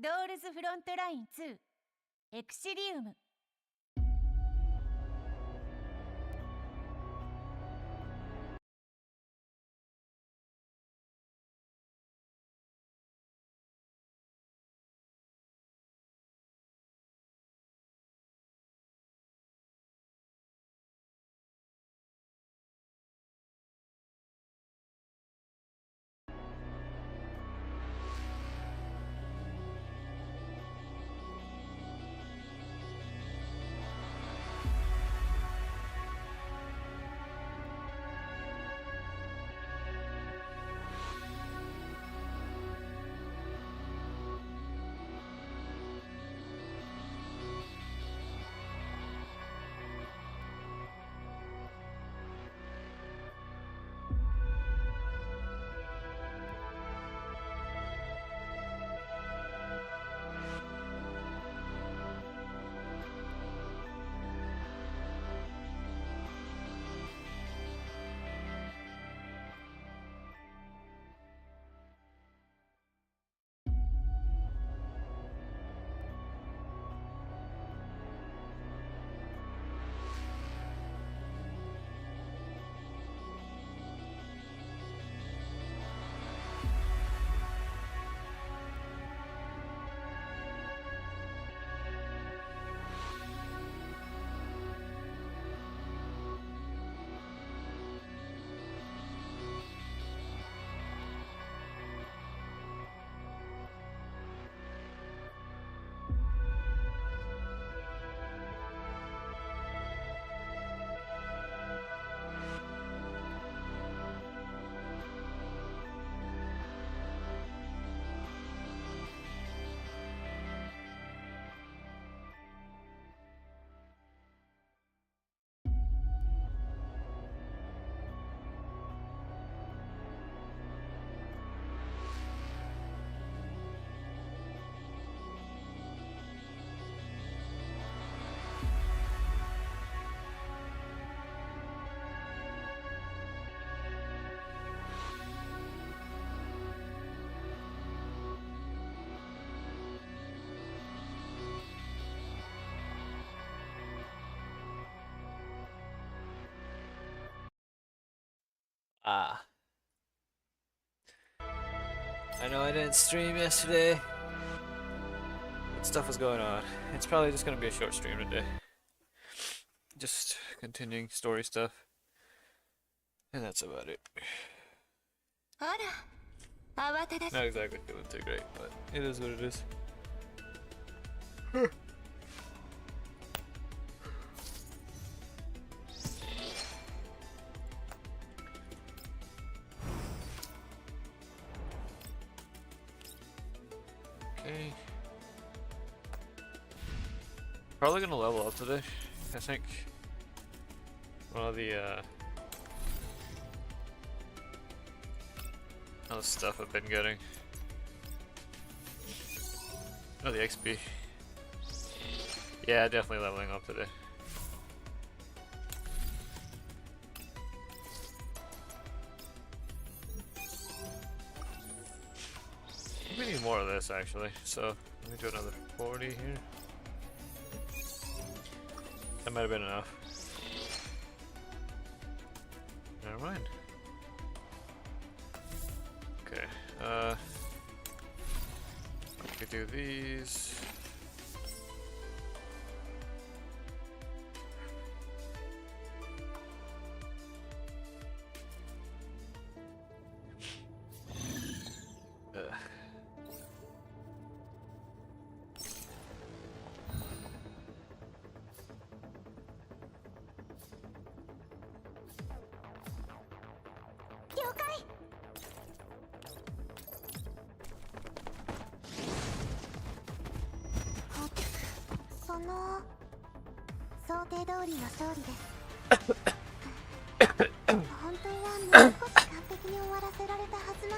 ドールズフロントライン2エクシリウム。Ah. I know I didn't stream yesterday, but stuff was going on. It's probably just gonna be a short stream today. Just continuing story stuff. And that's about it. Not exactly feeling too great, but it is what it is. Okay. Probably gonna level up today. I think one of the all the stuff I've been getting. Oh, the XP. Yeah, definitely leveling up today. We need more of this actually, so let me do another 40 here. That might have been enough. Never mind. Okay, we could do these.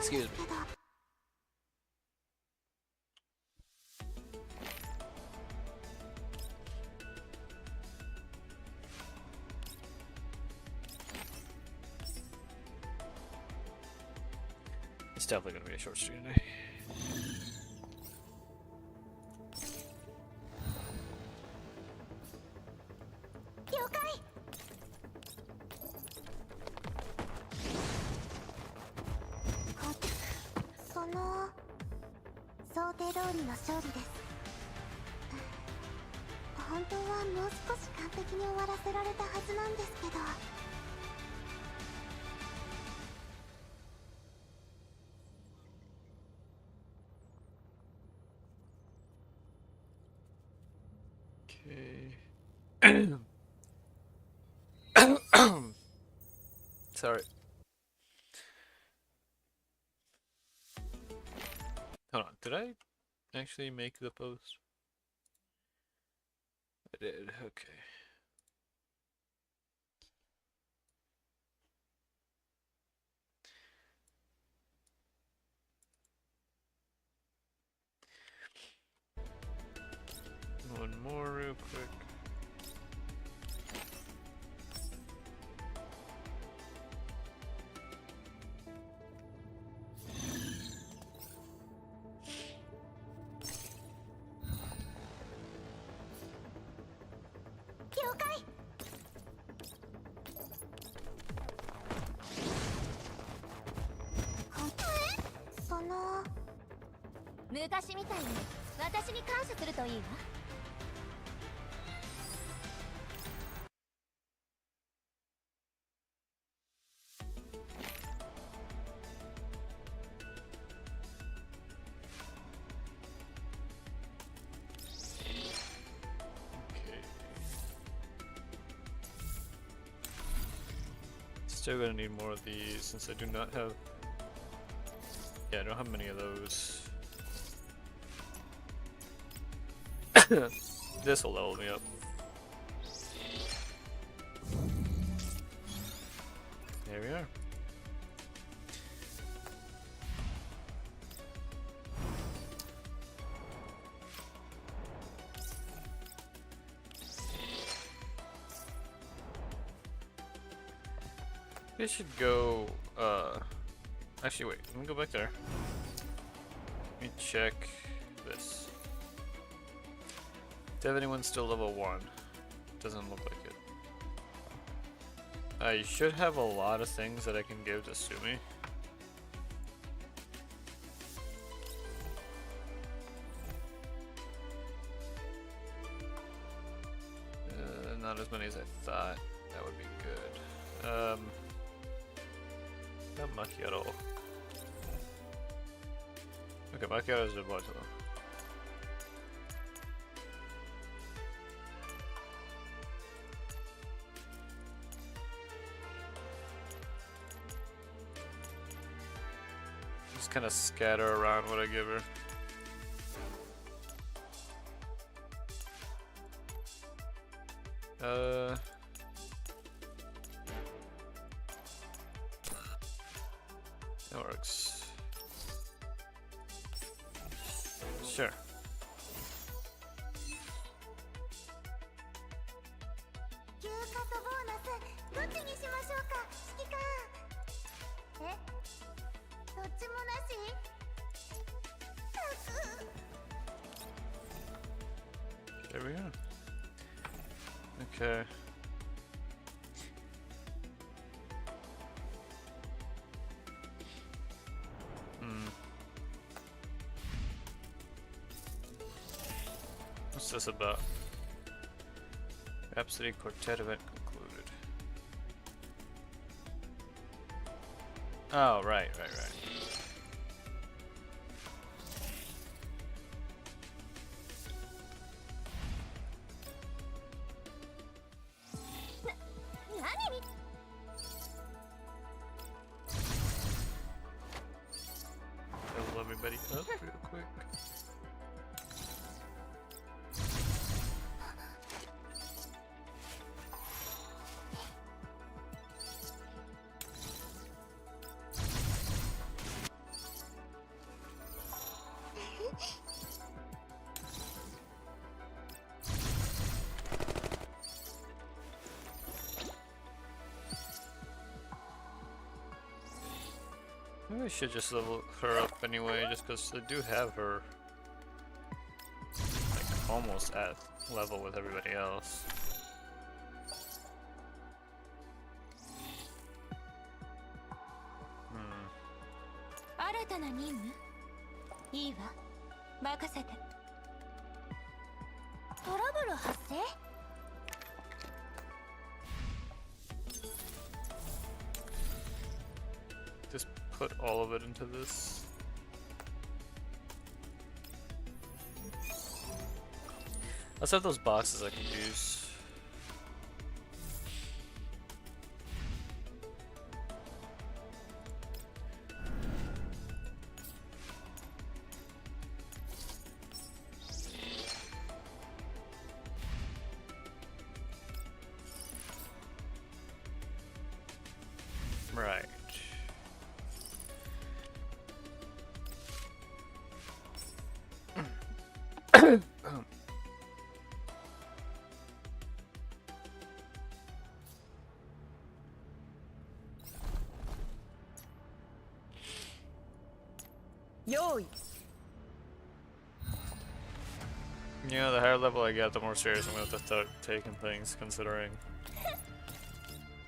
Excuse me. It's definitely gonna be a short stream today. の想定通りの勝利です。本当はもう少し完璧に終わらせられたはずなんですけど。Okay. Sorry. Hold on, did I actually make the post? I did, okay. One more real quick. No. 昔みたいに私に感謝するといいわ。Okay. Still gonna need more of these since I do not have. Yeah, I don't have many of those. This will level me up. There we are. We should go, actually wait, let me go back there. Let me check this. Do I have anyone still level 1? Doesn't look like it. I should have a lot of things that I can give to Sumi. Not as many as I thought. That would be good. Not Macchiato. Okay, Macchiato is a bunch of them. Just kind of scatter around what I give her. That works. Sure. There we go. Okay. What's this about? Rhapsody Quartet event concluded. Oh, right. Level everybody up real quick. Maybe I should just level her up anyway, just because I do have her like almost at level with everybody else. いいわ、任せて。トラブル発生？ Just put all of it into this. Let's have those boxes I can use. Right. Yeah, the higher level I get, the more serious I'm going to have to start taking things, considering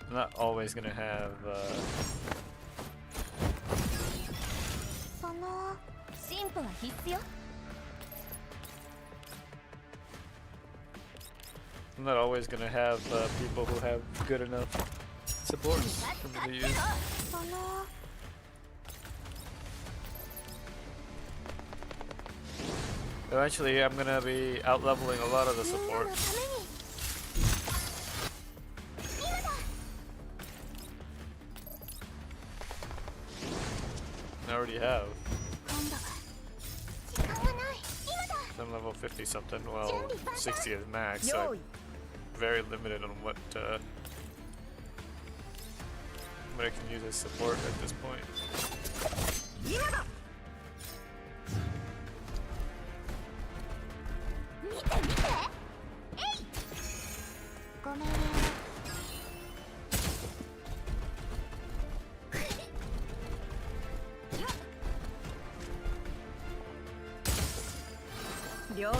I'm not always going to have, その進歩は必須よ。 I'm not always going to have people who have good enough supports for me to use. その Eventually, I'm going to be out-leveling a lot of the みんなの support. ために I already have. 今度は時間がない今だ I'm level 50 something, well, 60 is max, so I'm very limited on what I can use as support at this point. 見て見てえいご命令了解。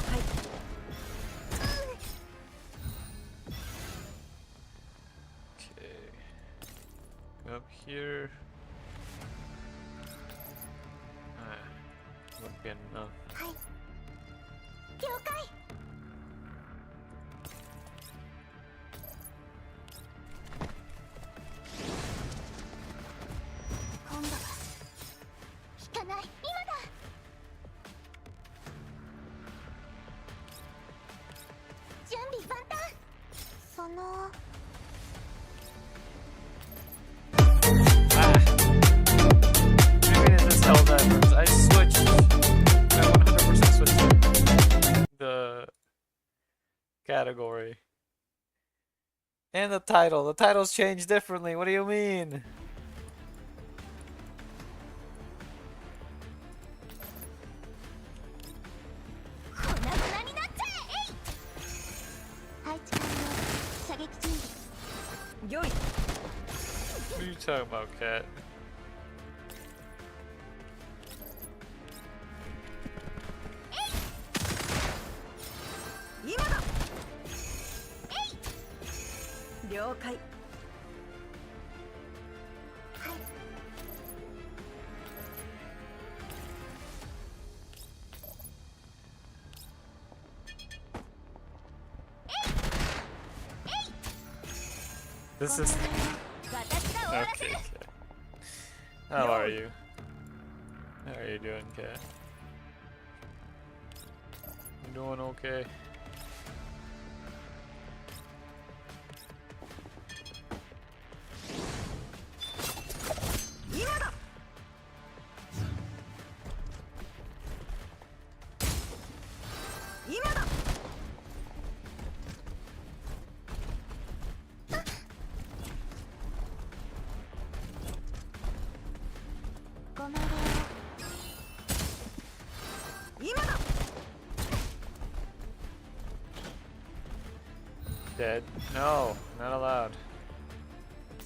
Okay. Go up here. Wouldn't be enough. はい了解 今度は引かない今だ準備万端その Maybe this hell that I switched. I 100% switched the category. And the title. The title's changed differently. What do you mean? 粉々になっちゃええい配置完了射撃準備 よい。 What are you talking about, Cat? 今だ。了解。 This is 私が終わらせ okay. る。 Okay. How are you? How are you doing, Cat? You doing okay? Dead? No, not allowed.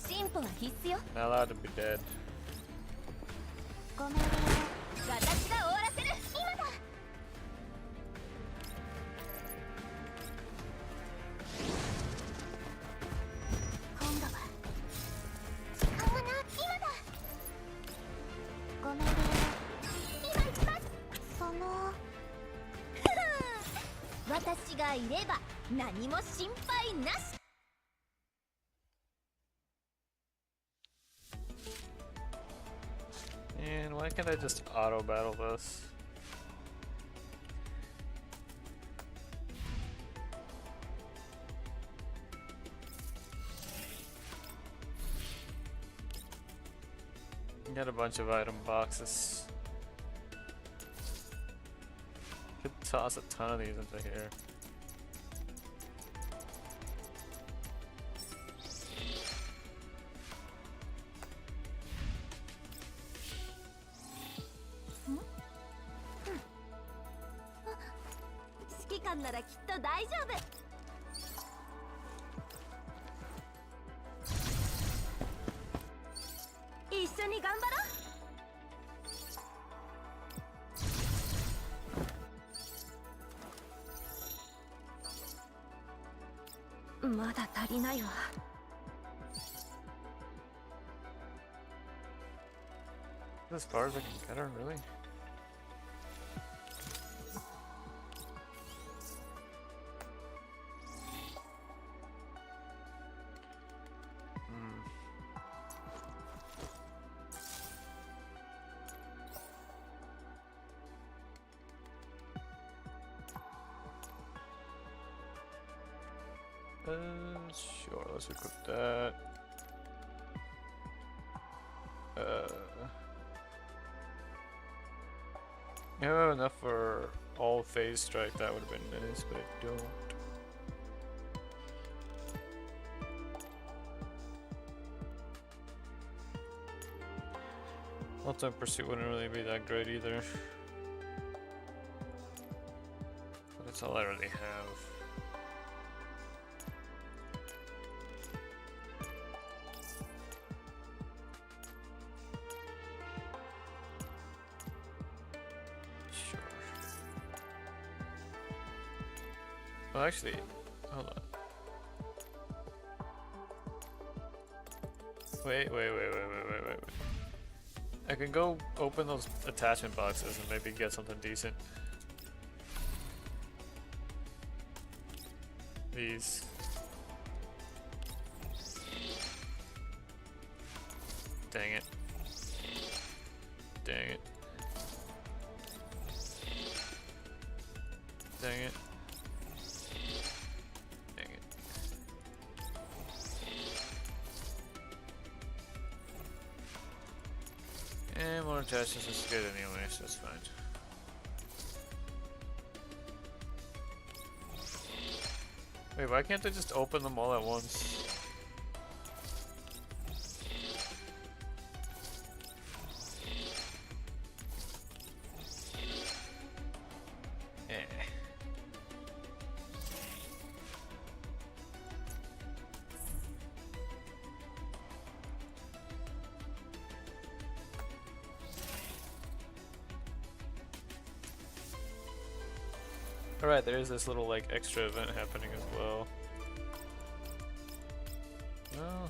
進歩は必須よ。 Not allowed to be dead. ご命令私が終わらせる。今だ今度は時間がない今だご命令今行きますがいれば何も心配なし。 And why can't I just auto battle this? Got a bunch of item boxes. Could toss a ton of these into here.まだ足りないわ。 As far as I can get her, really? Sure, let's equip that. I have enough for all phase strike, that would have been nice, but I don't. Ultimate Pursuit wouldn't really be that great either. But that's all I really have. Well, actually, hold on. Wait. I can go open those attachment boxes and maybe get something decent. These. Dang it. Dang it. Dang it. And more attachments is good anyway, so that's fine. Wait, why can't I just open them all at once? Alright, there is this little like extra event happening as well. Oh.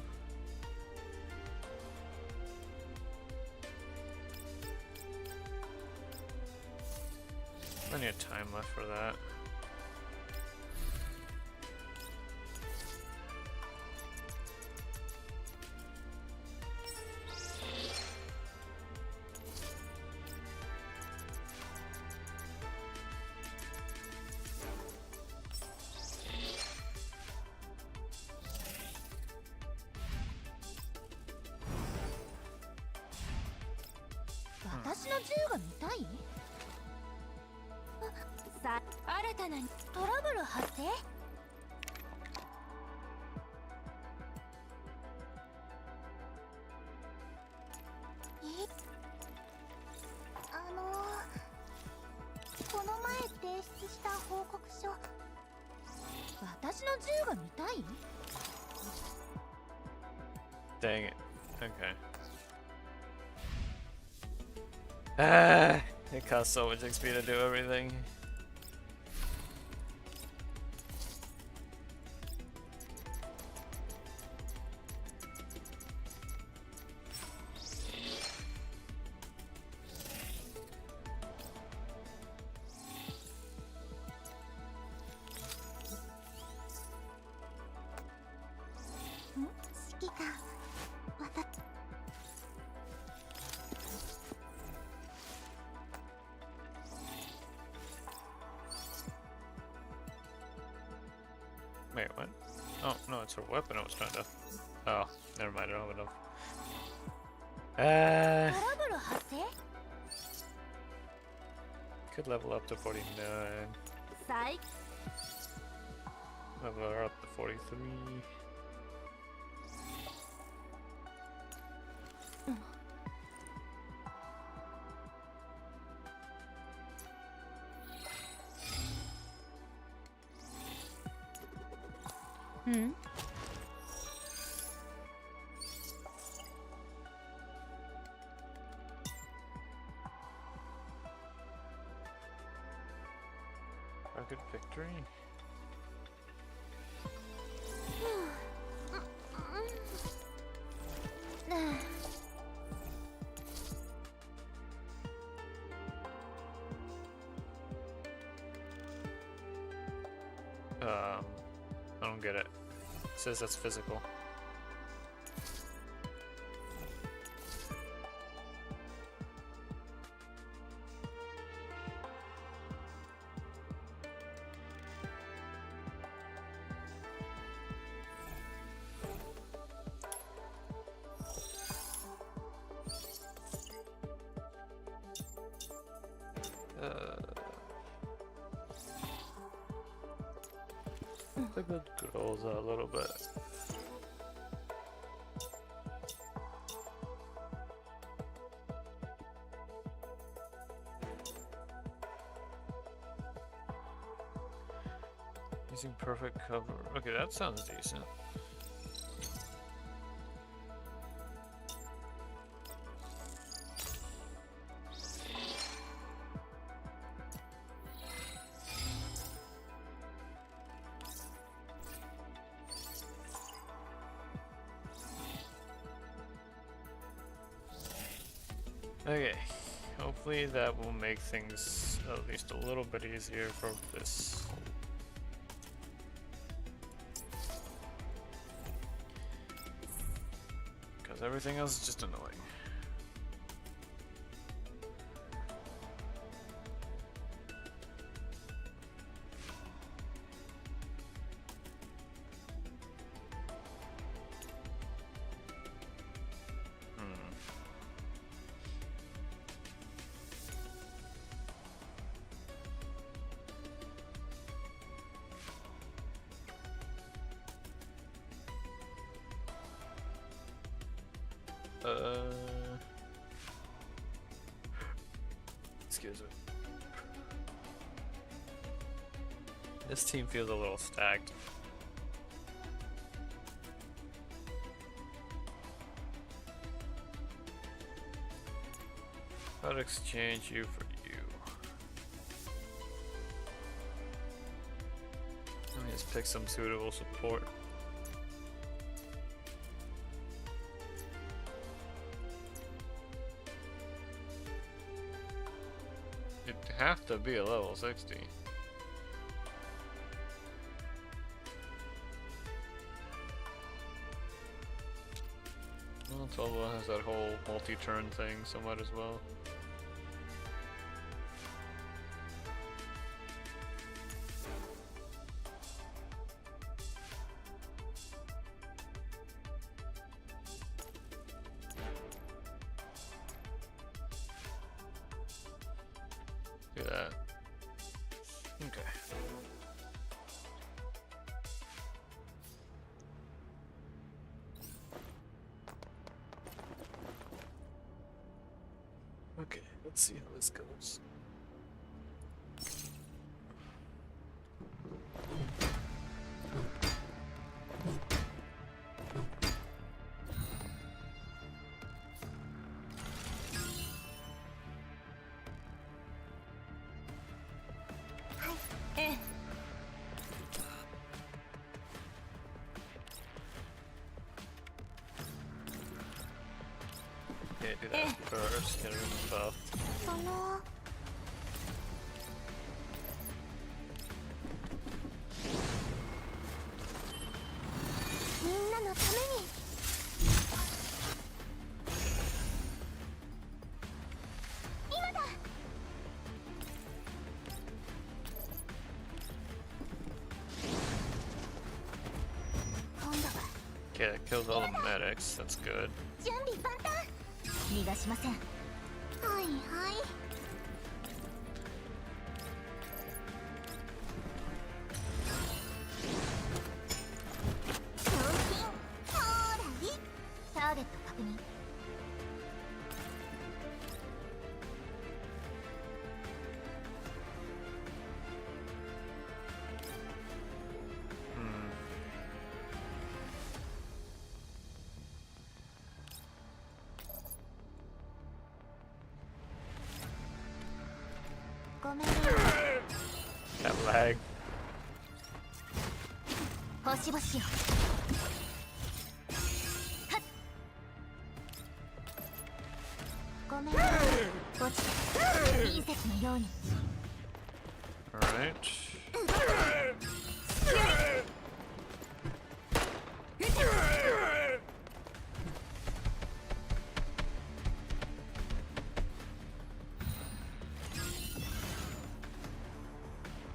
Plenty of time left for that. Dang it. Okay. Ah, it costs so much XP to do everything. Wait, what? Oh, no, it's her weapon I was trying to... Oh, never mind, I don't have enough. トラブル発生 Could level up to 49. 最 Level her up to 43. Hmm? Rugged victory? I don't get it. It says that's physical. I think that grows a little bit. Using perfect cover. Okay, that sounds decent. Okay, hopefully that will make things at least a little bit easier for this. Because everything else is just annoying. Excuse me. This team feels a little stacked. I'd exchange you for you. Let me just pick some suitable support. Have to be a level 60. Well, 12 has that whole multi-turn thing, so might as well. Do that. Okay. Okay, let's see how this goes. Yeah, do that first, get rid of the buff. その みんなのために 今だ Okay. Okay, that kills all the medics. That's good. 準備万端。逃がしません。はいはい。賞金ほーらい。ターゲット確認。ごめんね。 That lag. 星々よ。ごめんね。落ちて隕石のように。 Alright.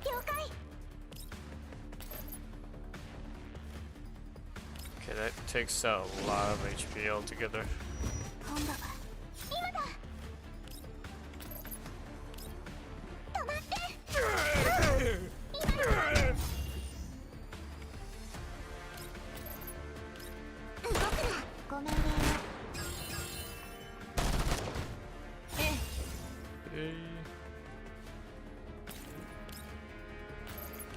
了解。 Okay, that takes out a lot of HP altogether. 今度は今だ。止まって。今だ。動くな。ごめんね。 Hey.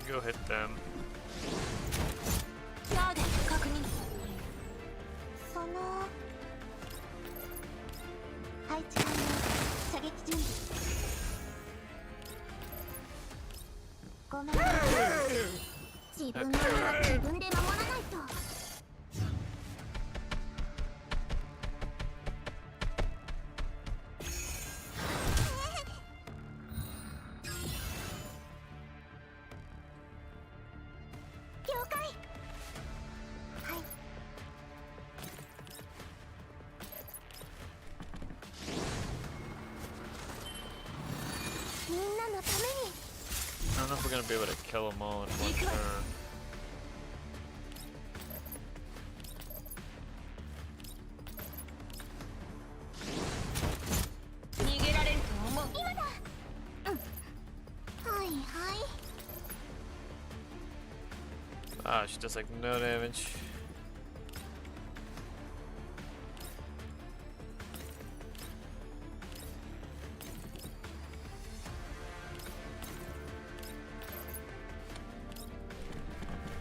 Go hit them. ターゲット確認。その配置完了。射撃準備。ごめんね。自分の身は自分で守らないと。了解。はい。みんなのために。 I don't know if we're gonna be able to kill them all in one turn. 逃げられると思う。今だ。はいはい。 Ah, she does like no damage.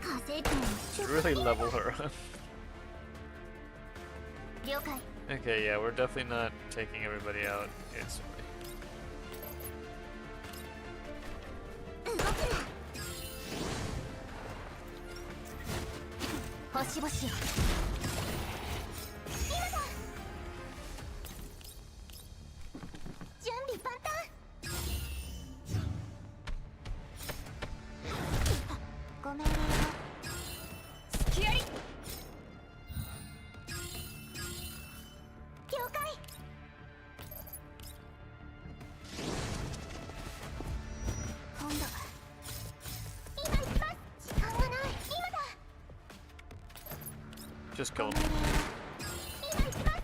火星圏 Should really level her up. 了解。 Okay, yeah, we're definitely not taking everybody out instantly. 動くな。星々よ。今だ。準備万端。ごめんね。隙あり。了解。今度は今行きます。時間がない。今だ。 Just kill ご him. めんね。今行きます。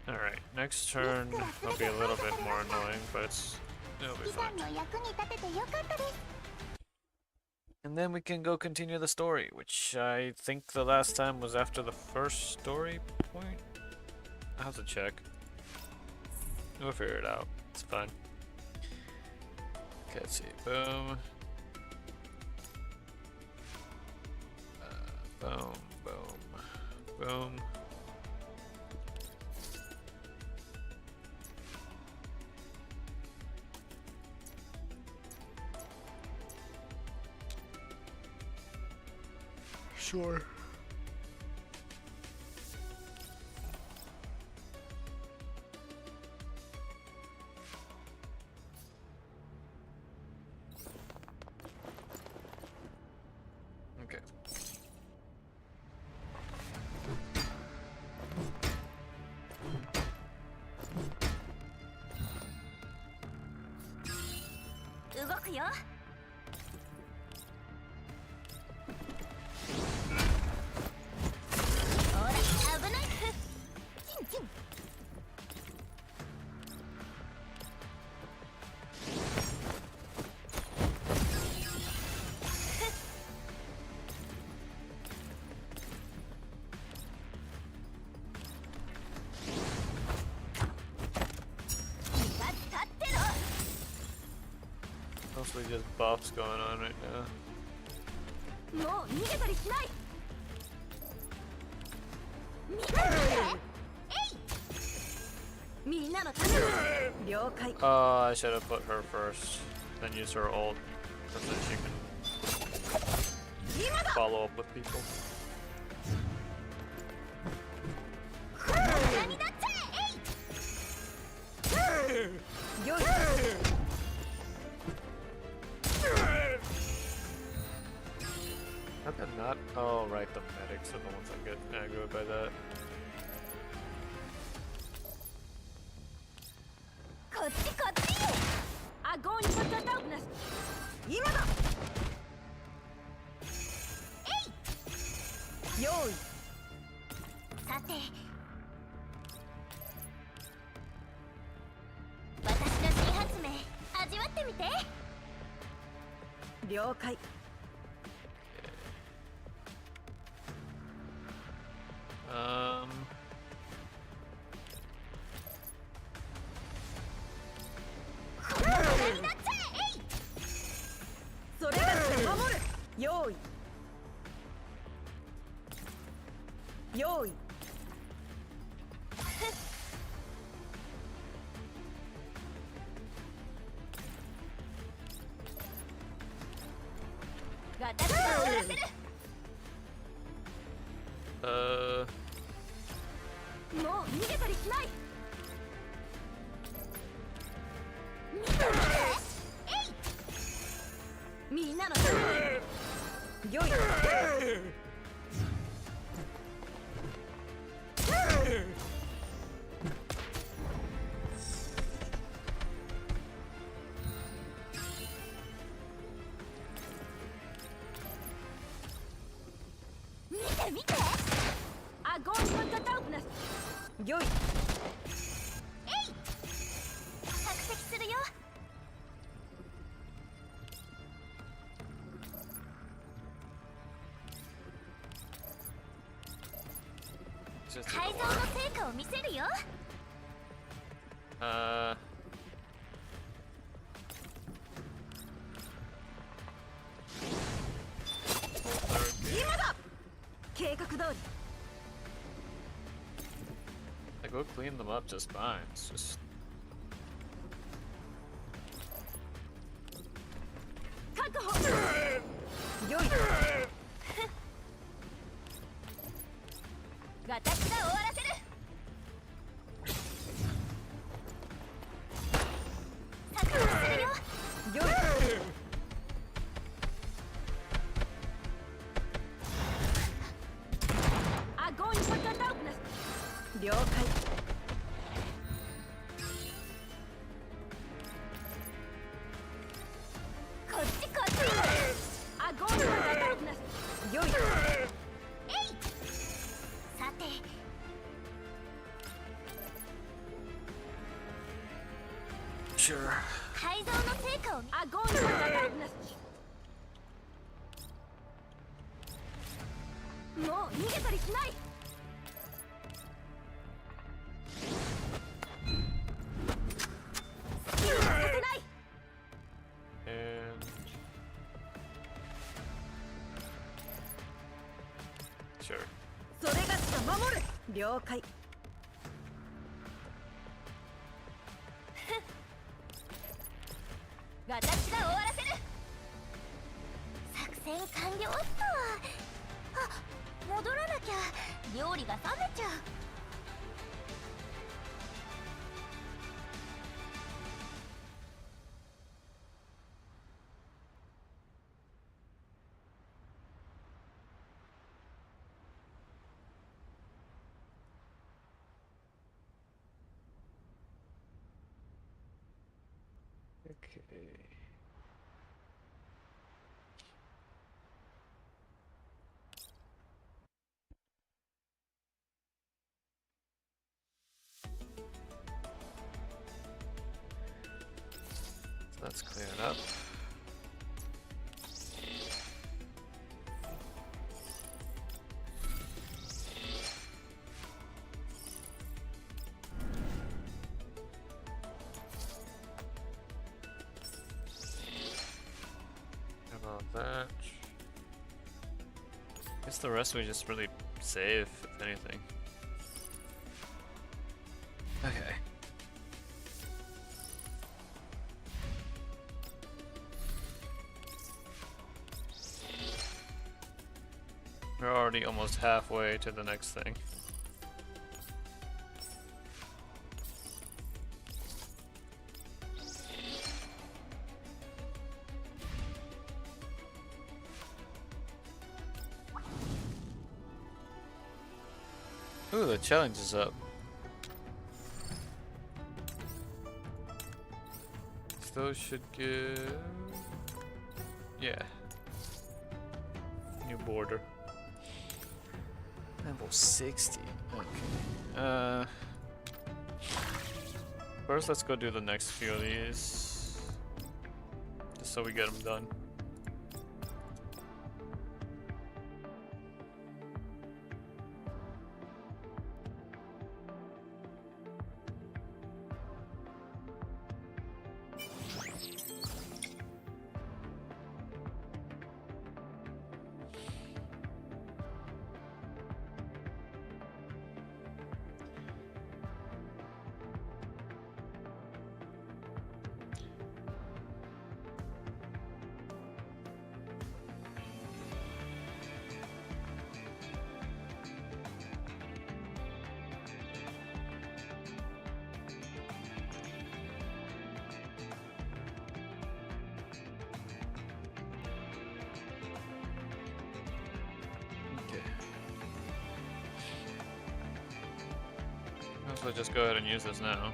Alright, next turn will be a little bit more annoying, but it'll be 悲 fine. 願の役に立ててよかったです。 And then we can go continue the story, which I think the last time was after the first story point. I'll have to check. We'll figure it out. It's fine. Okay, let's see. Boom. Boom, boom, boom. Sure. Okay. 動くよ。Mostly just buffs going on right now. もう逃げたりしない。見てみんなのために。了解。Oh, I should have put her first, then use her ult, so that she can follow up with people. 何だって。よい。How come not? Oh, right, the medics are the ones that get aggroed by that. こっちこっち。アゴーにパタタウナス。今だ。用意。さて、私の新発明味わってみて。了解。何だって。それが守る。用意。用意。私が終わらせる。もう逃げたりしない。見て見て。みんなのために。よい。見て見て。アゴンコンタタウプナス。よい。着席するよ。改造の成果を見せるよ。今だ。計画通り。I go clean them up just fine. It's just. 確保。よい。私が終わらせる。作動するよ。よい。アゴンコンタタウプナス。了解。こっちこっち。アゴンコンタタウプナス。よい。さて。Sure. 改造の成果をアゴンコンタタウプナス。もう逃げたりしない。好きにさせない。And. Sure. それがしか守る。了解。私が終わらせる。作戦完了っと。あ、戻らなきゃ料理が冷めちゃう。Okay. So that's clearing up. that. Guess the rest we just really save, if anything. Okay. We're already almost halfway to the next thing. Ooh, the challenge is up. Those should give... yeah. New border. Level 60. Okay. First let's go do the next few of these. Just so we get them done. So just go ahead and use this now.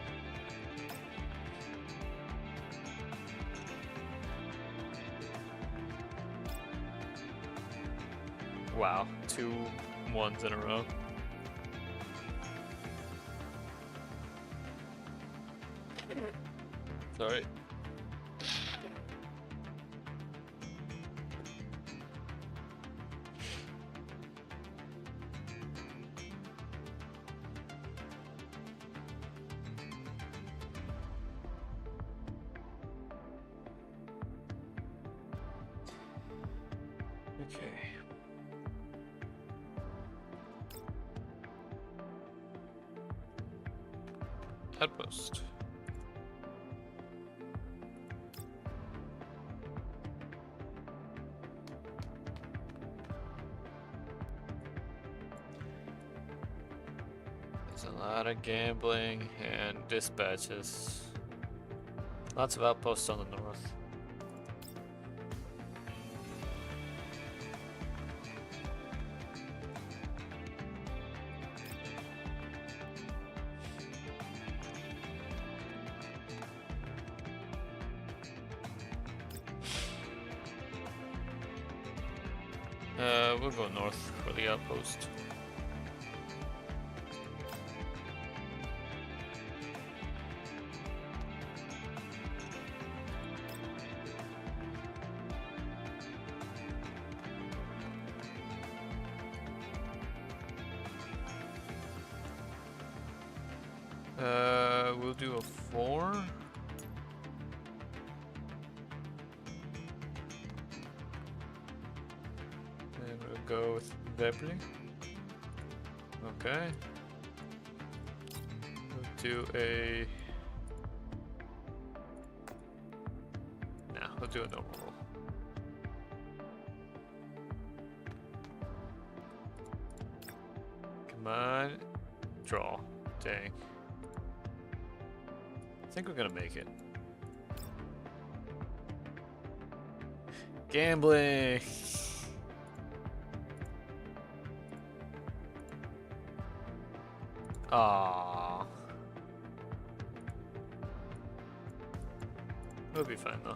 Wow, 2 1s in a row. Sorry. Okay. Outpost. There's a lot of gambling and dispatches. Lots of outposts on the north. We'll go north for the outpost. We'll do a 4. And we'll go with Beverly. Okay. We'll do a... nah, we'll do a normal roll. Come on. Draw. Dang. I think we're gonna make it. Gambling! Aww. We'll be fine though.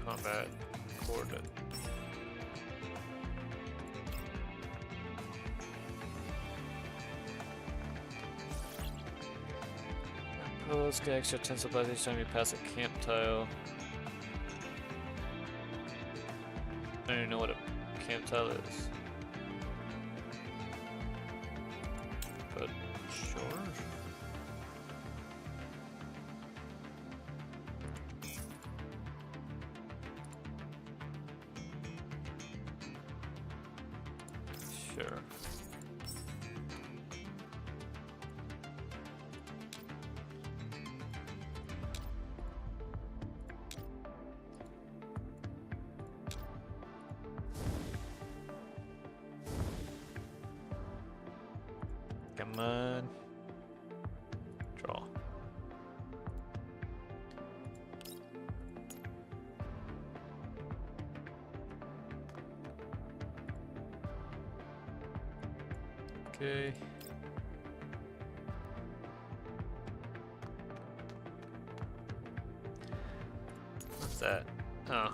Combat coordinate. Post, get extra 10 supplies each time you pass a camp tile. I don't even know what a camp tile is. Sure. Come on. Draw. Okay. What's that? Oh.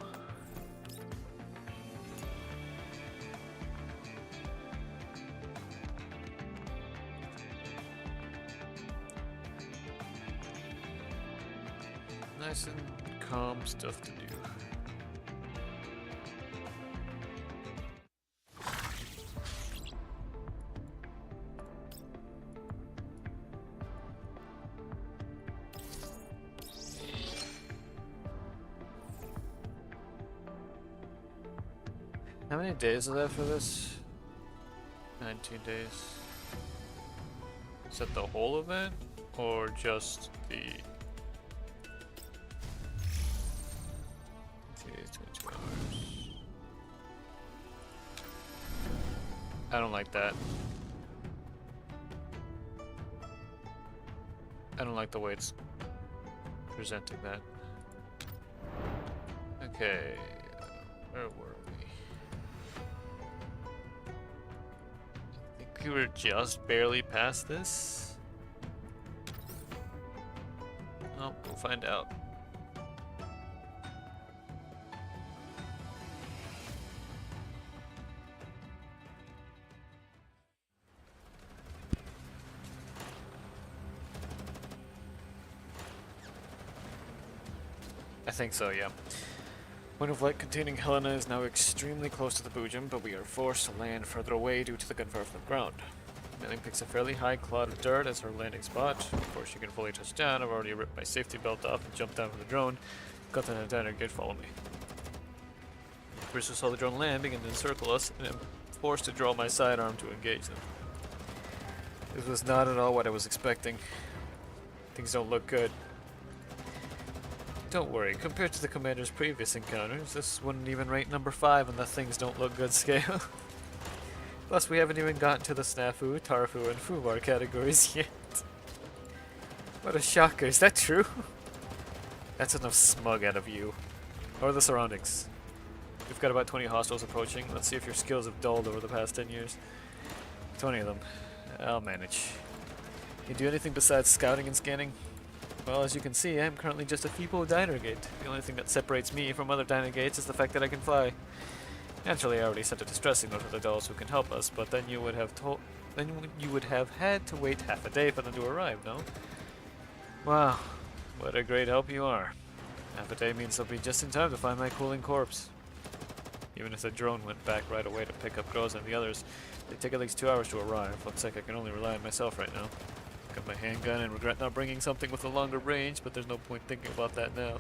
Nice and calm stuff to do. How many days is left for this? 19 days. Is that the whole event? Or just the... 22 hours. I don't like that. I don't like the way it's presenting that. Okay, where were we? I think we were just barely past this. Oh, we'll find out. I think so, yeah. Point of light containing Helena is now extremely close to the Boojum, but we are forced to land further away due to the gunfire from the ground. Milling picks a fairly high clod of dirt as her landing spot. Before she can fully touch down, I've already ripped my safety belt off and jumped down from the drone. Got the diner gate, follow me. Bristol saw the drone land, begin to encircle us, and I'm forced to draw my sidearm to engage them. This was not at all what I was expecting. Things don't look good. Don't worry, compared to the commander's previous encounters, this wouldn't even rate number 5 on the things don't look good scale. Plus, we haven't even gotten to the snafu, tarfu, and fubar categories yet. What a shocker, is that true? That's enough smug out of you. How are the surroundings? We've got about 20 hostiles approaching. Let's see if your skills have dulled over the past 10 years. 20 of them. I'll manage. You do anything besides scouting and scanning? Well, as you can see, I'm currently just a feeble diner gate. The only thing that separates me from other diner gates is the fact that I can fly. Naturally, I already sent a distress signal to the dolls who can help us, but then you would have had to wait half a day for them to arrive, no? Wow, what a great help you are. Half a day means they'll be just in time to find my cooling corpse. Even if the drone went back right away to pick up Groza and the others, they'd take at least 2 hours to arrive. Looks like I can only rely on myself right now. Got my handgun and regret not bringing something with a longer range, but there's no point thinking about that now.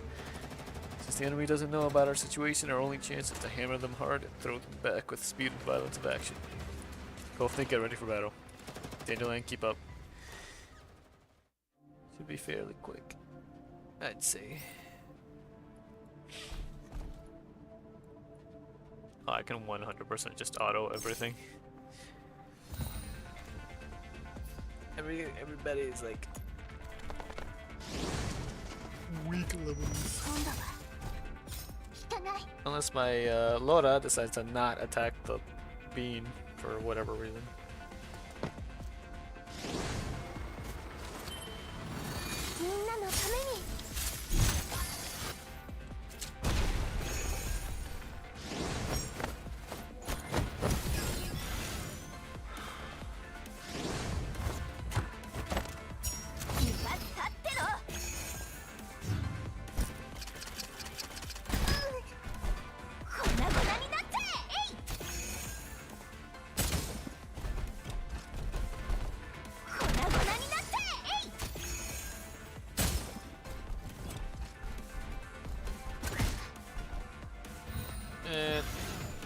Since the enemy doesn't know about our situation, our only chance is to hammer them hard and throw them back with the speed and violence of action. Both think, get ready for battle. Dandelion, keep up. Should be fairly quick, I'd say. Oh, I can 100% just auto everything. Everybody is like weak levels. Unless my Laura decides to not attack the bean for whatever reason.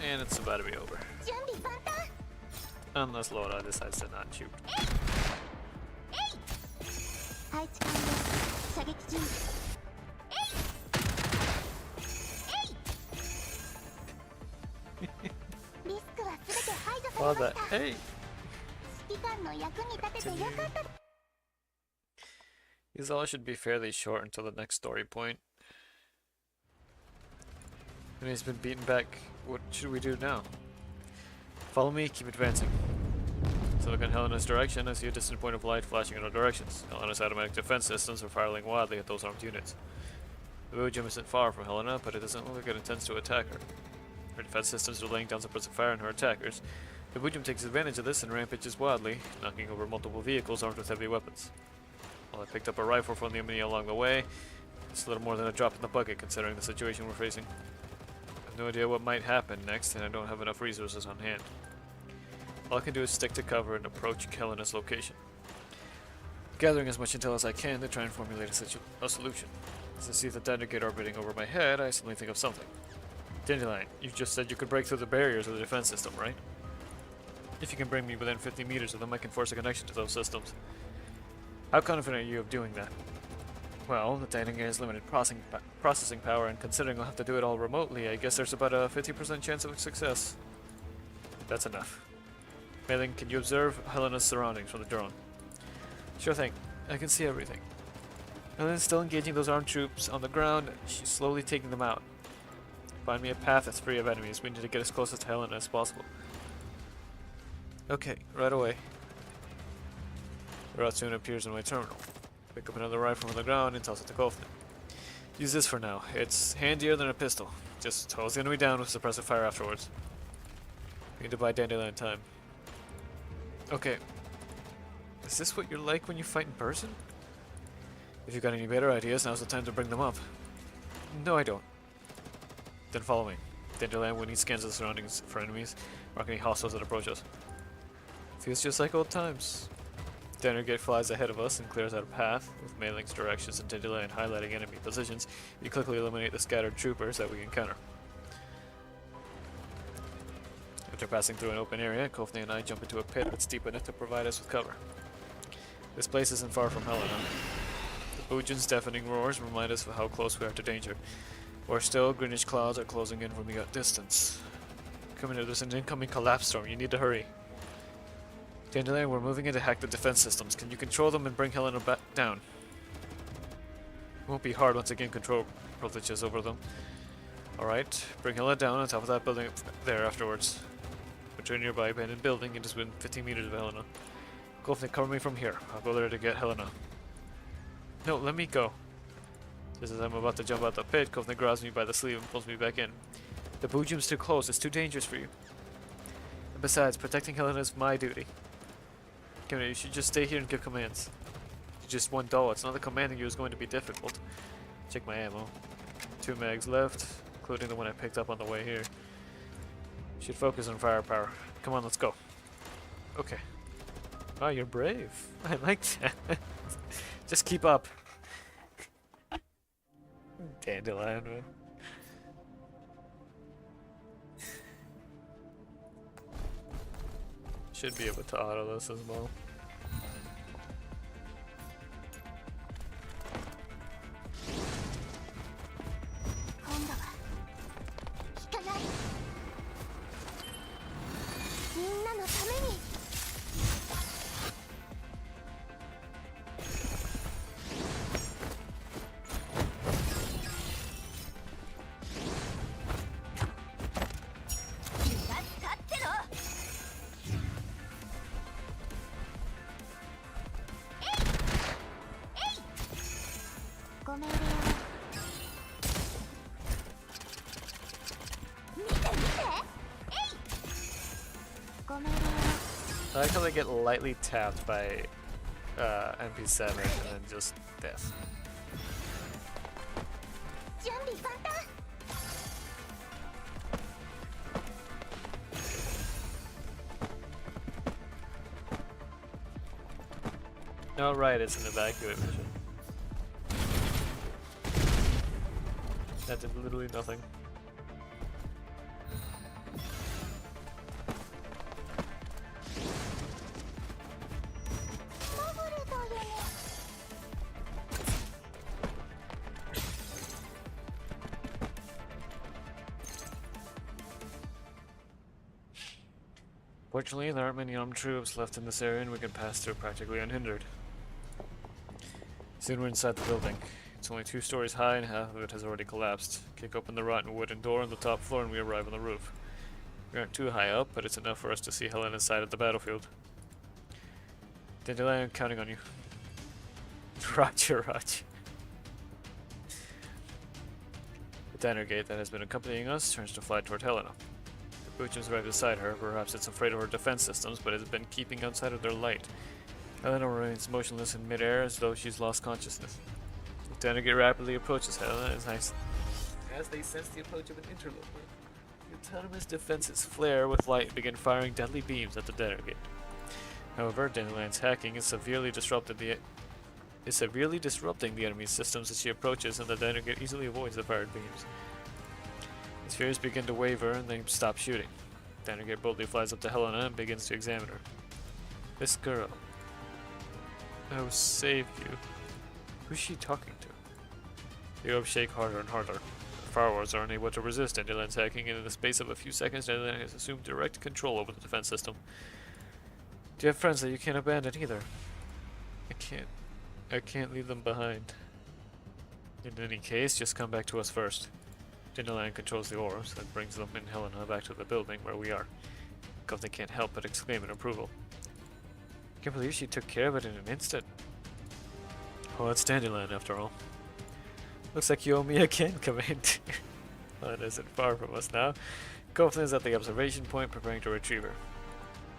And it's about to be over. Unless Laura decides to not shoot. 配置完了。射撃準備。リスクは全て排除さ Well れま that した。 hey! 指揮官の役に立ててよかった。 These all should be fairly short until the next story point. And he's been beaten back. What should we do now? Follow me, keep advancing. So look in Helena's direction. I see a distant point of light flashing in our directions. Helena's automatic defense systems are firing wildly at those armed units. The Belgium isn't far from Helena, but it doesn't look like it intends to attack her. Her defense systems are laying down suppressive fire on her attackers. The Belgium takes advantage of this and rampages wildly, knocking over multiple vehicles armed with heavy weapons. Well, I picked up a rifle from the enemy along the way. It's a little more than a drop in the bucket considering the situation we're facing. I have no idea what might happen next, and I don't have enough resources on hand. All I can do is stick to cover and approach Helena's location, gathering as much intel as I can to try and formulate a solution. As I see the Thunder Gate orbiting over my head, I suddenly think of something. Dandelion, you just said you could break through the barriers of the defense system, right? If you can bring me within 50 meters of them, I can force a connection to those systems. How confident are you of doing that? Well, the Thunder Gate has limited processing power, and considering I'll have to do it all remotely, I guess there's about a 50% chance of success. That's enough. Mei-Ling, can you observe Helena's surroundings from the drone? Sure thing. I can see everything. Helena's still engaging those armed troops on the ground. She's slowly taking them out. Find me a path that's free of enemies. We need to get as close to Helena as possible. Okay, right away. The route soon appears in my terminal. Pick up another rifle from the ground and toss it to Kofne. Use this for now. It's handier than a pistol. Just hose the enemy down with suppressive fire afterwards. We need to buy Dandelion time. Okay. Is this what you're like when you fight in person? If you've got any better ideas, now's the time to bring them up. No, I don't. Then follow me. Dandelion, we need scans of the surroundings for enemies, mark any hostiles that approach us. Feels just like old times. Gate flies ahead of us and clears out a path, with Mei-Ling's directions and Dandelion highlighting enemy positions. You quickly eliminate the scattered troopers that we encounter. After passing through an open area, Kofne and I jump into a pit that's deep enough to provide us with cover. This place isn't far from Helena. The Bujin's deafening roars remind us of how close we are to danger. Worse still, greenish clouds are closing in from the distance. Come in here, there's an incoming collapse storm. You need to hurry. Dandelion, we're moving in to hack the defense systems. Can you control them and bring Helena back down? It won't be hard once I gain control privileges over them. Alright, bring Helena down on top of that building there afterwards. Enter a nearby abandoned building and just within 15 meters of Helena. Kofne, cover me from here. I'll go there to get Helena. No, let me go. Just as I'm about to jump out the pit, Kofne grabs me by the sleeve and pulls me back in. The Bujim's too close. It's too dangerous for you. And besides, protecting Helena is my duty. Come here, you should just stay here and give commands. You're just one doll. It's not that commanding you is going to be difficult. Check my ammo. 2 mags left, including the one I picked up on the way here. Should focus on firepower. Come on, let's go. Okay. Wow, you're brave. I like that. Just keep up. Dandelion, man. Should be able to auto this as well. 今度は引かない。みんなのために。ご命令を。見て見て。ご命令を。 I like how they get lightly tapped by MP7 and then just death. 準備万端。 Oh right, it's an evacuate mission. That did literally nothing. Fortunately, there aren't many armed troops left in this area and we can pass through practically unhindered. Soon we're inside the building. It's only 2 stories high and half of it has already collapsed. Kick open the rotten wooden door on the top floor and we arrive on the roof. We aren't too high up, but it's enough for us to see Helena's side of the battlefield. Dandelion, I'm counting on you. Roger, Roger. The diner gate that has been accompanying us turns to fly toward Helena. The Boojum's right beside her. Perhaps it's afraid of her defense systems, but has been keeping outside of their light. Helena remains motionless in midair as though she's lost consciousness. The diner gate rapidly approaches Helena as they sense the approach of an interloper. The autonomous defenses flare with light and begin firing deadly beams at the diner gate. However, Dandelion's hacking is severely disrupting the enemy's systems as she approaches, and the diner gate easily avoids the fired beams. His fears begin to waver, and they stop shooting. Diner gate boldly flies up to Helena and begins to examine her. This girl. I will save you. Who's she talking to? The orbs shake harder and harder. The firewalls are unable to resist Dandelion's hacking, and in the space of a few seconds, Dandelion has assumed direct control over the defense system. Do you have friends that you can't abandon either? I can't leave them behind. In any case, just come back to us first. Dandelion controls the orbs and brings them and Helena back to the building where we are. Governor can't help but exclaim in approval. Can't believe she took care of it in an instant. Oh, it's Dandelion after all. Looks like you owe me again, Commander. Helena isn't far from us now. Coughlin is at the observation point preparing to retrieve her.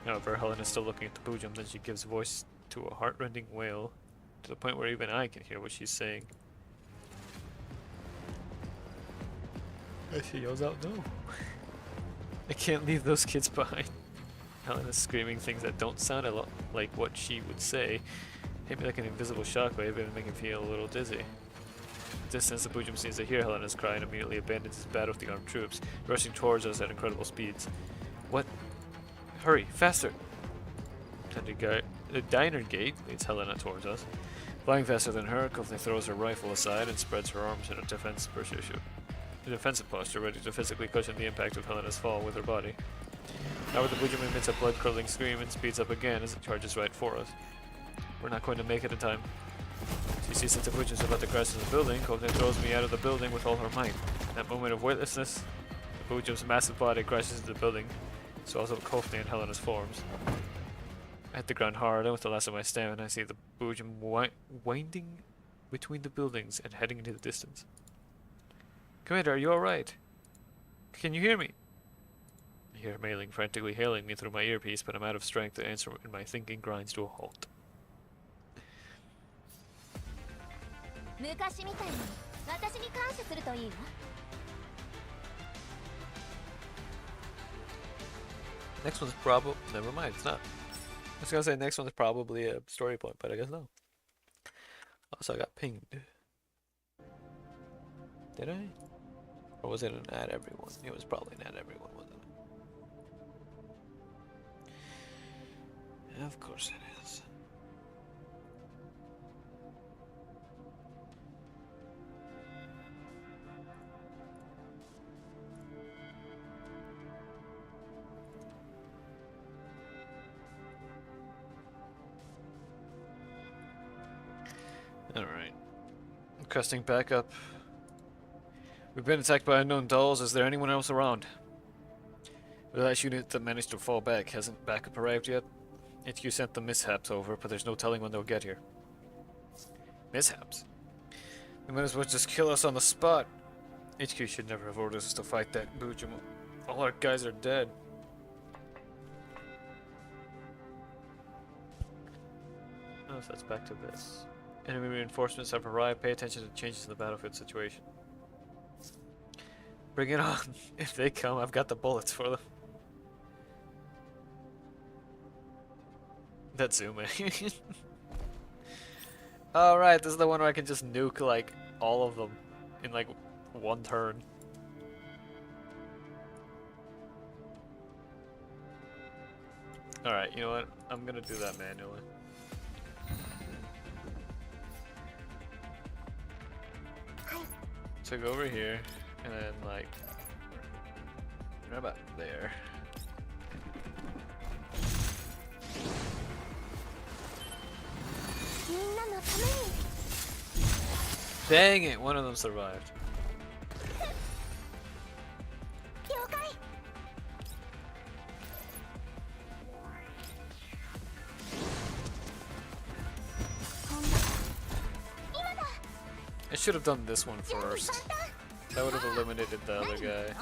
However, Helena is still looking at the Boojum, then she gives voice to a heart-rending wail, to the point where even I can hear what she's saying. She yells out, "No! I can't leave those kids behind." Helena's screaming things that don't sound a lot like what she would say. Hit me like an invisible shockwave and make me feel a little dizzy. At the distance, the Boojum seems to hear Helena's cry and immediately abandons his battle with the armed troops, rushing towards us at incredible speeds. What? Hurry, faster! The diner gate leads Helena towards us. Flying faster than her, Coughlin throws her rifle aside and spreads her arms in a defensive posture, ready to physically cushion the impact of Helena's fall with her body. However, the Boojum emits a blood-curdling scream and speeds up again as it charges right for us. We're not going to make it in time. She sees that the Boojum's about to crash into the building. Coughlin throws me out of the building with all her might. In that moment of weightlessness, the Boojum's massive body crashes into the building, so also Coughlin and Helena's forms. I hit the ground hard, and with the last of my stamina, I see the Boojum winding between the buildings and heading into the distance. Commander, are you alright? Can you hear me? I hear Mailing frantically hailing me through my earpiece, but I'm out of strength to answer, and my thinking grinds to a halt. 昔みたいに私に感謝するといいわ。Next one's probably... Never mind, it's not. I was gonna say next one's probably a story point, but I guess no. Also, I got pinged. Did I? Or was it an add everyone? It was probably an add everyone, wasn't it? Of course it is. Alright. Requesting backup. We've been attacked by unknown dolls. Is there anyone else around? The last unit that managed to fall back hasn't backup arrived yet. HQ sent the mishaps over, but there's no telling when they'll get here. Mishaps? They might as well just kill us on the spot. HQ should never have ordered us to fight that Boojum. All our guys are dead. Oh, so that's back to this. Enemy reinforcements have arrived. Pay attention to changes in the battlefield situation. Bring it on. If they come, I've got the bullets for them. That's zooming. Alright, this is the one where I can just nuke, like, all of them in, like, one turn. Alright, you know what? I'm gonna do that manually. So go over here, and then, like, right about there. みんなのために。 Dang it, one of them survived. 了解。今度は今だ。 I should have done this one 準備 first. 万端。 That would have eliminated the other guy.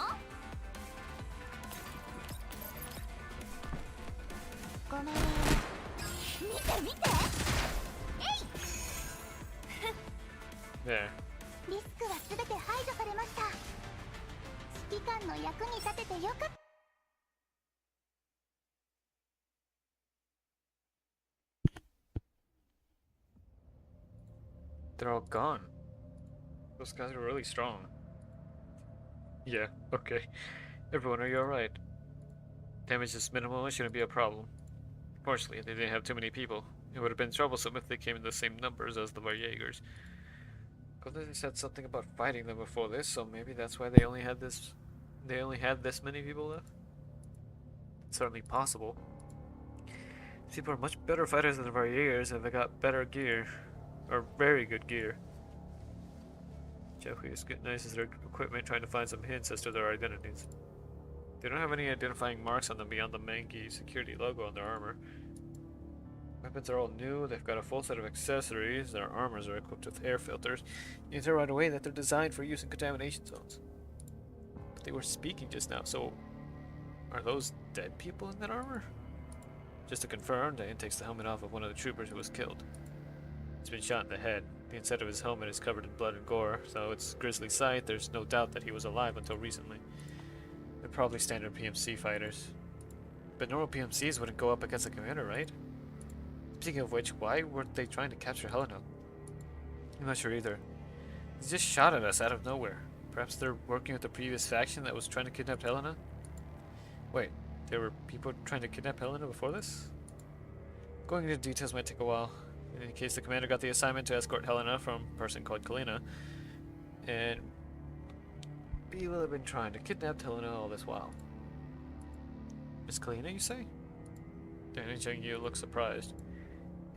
ごめん。見て見て。There. リスクはすべて排除されました。指揮官の役に立ててよかった。 They're all gone. Those guys are really strong. Yeah, okay. Everyone, are you alright? Damage is minimal, it shouldn't be a problem. Fortunately, they didn't have too many people. It would have been troublesome if they came in the same numbers as the Varjägers. But they said something about fighting them before this, so maybe that's why they only had this many people left? It's certainly possible. These people are much better fighters than the Varjägers, and they got better gear. Or very good gear. Jeffrey scrutinizes their equipment, trying to find some hints as to their identities. They don't have any identifying marks on them beyond the Mangi security logo on their armor. Weapons are all new, they've got a full set of accessories, their armors are equipped with air filters. You can tell right away that they're designed for use in contamination zones. But they were speaking just now, so are those dead people in that armor? Just to confirm, Diane takes the helmet off of one of the troopers who was killed. He's been shot in the head. The inside of his helmet is covered in blood and gore, so it's a grisly sight. There's no doubt that he was alive until recently. They're probably standard PMC fighters. But normal PMCs wouldn't go up against a commander, right? Speaking of which, why weren't they trying to capture Helena? I'm not sure either. He just shot at us out of nowhere. Perhaps they're working with the previous faction that was trying to kidnap Helena? Wait, there were people trying to kidnap Helena before this? Going into details might take a while. In any case, the commander got the assignment to escort Helena from a person called Kalina, and B will have been trying to kidnap Helena all this while. Miss Kalina, you say? Dan and Zhengyu look surprised.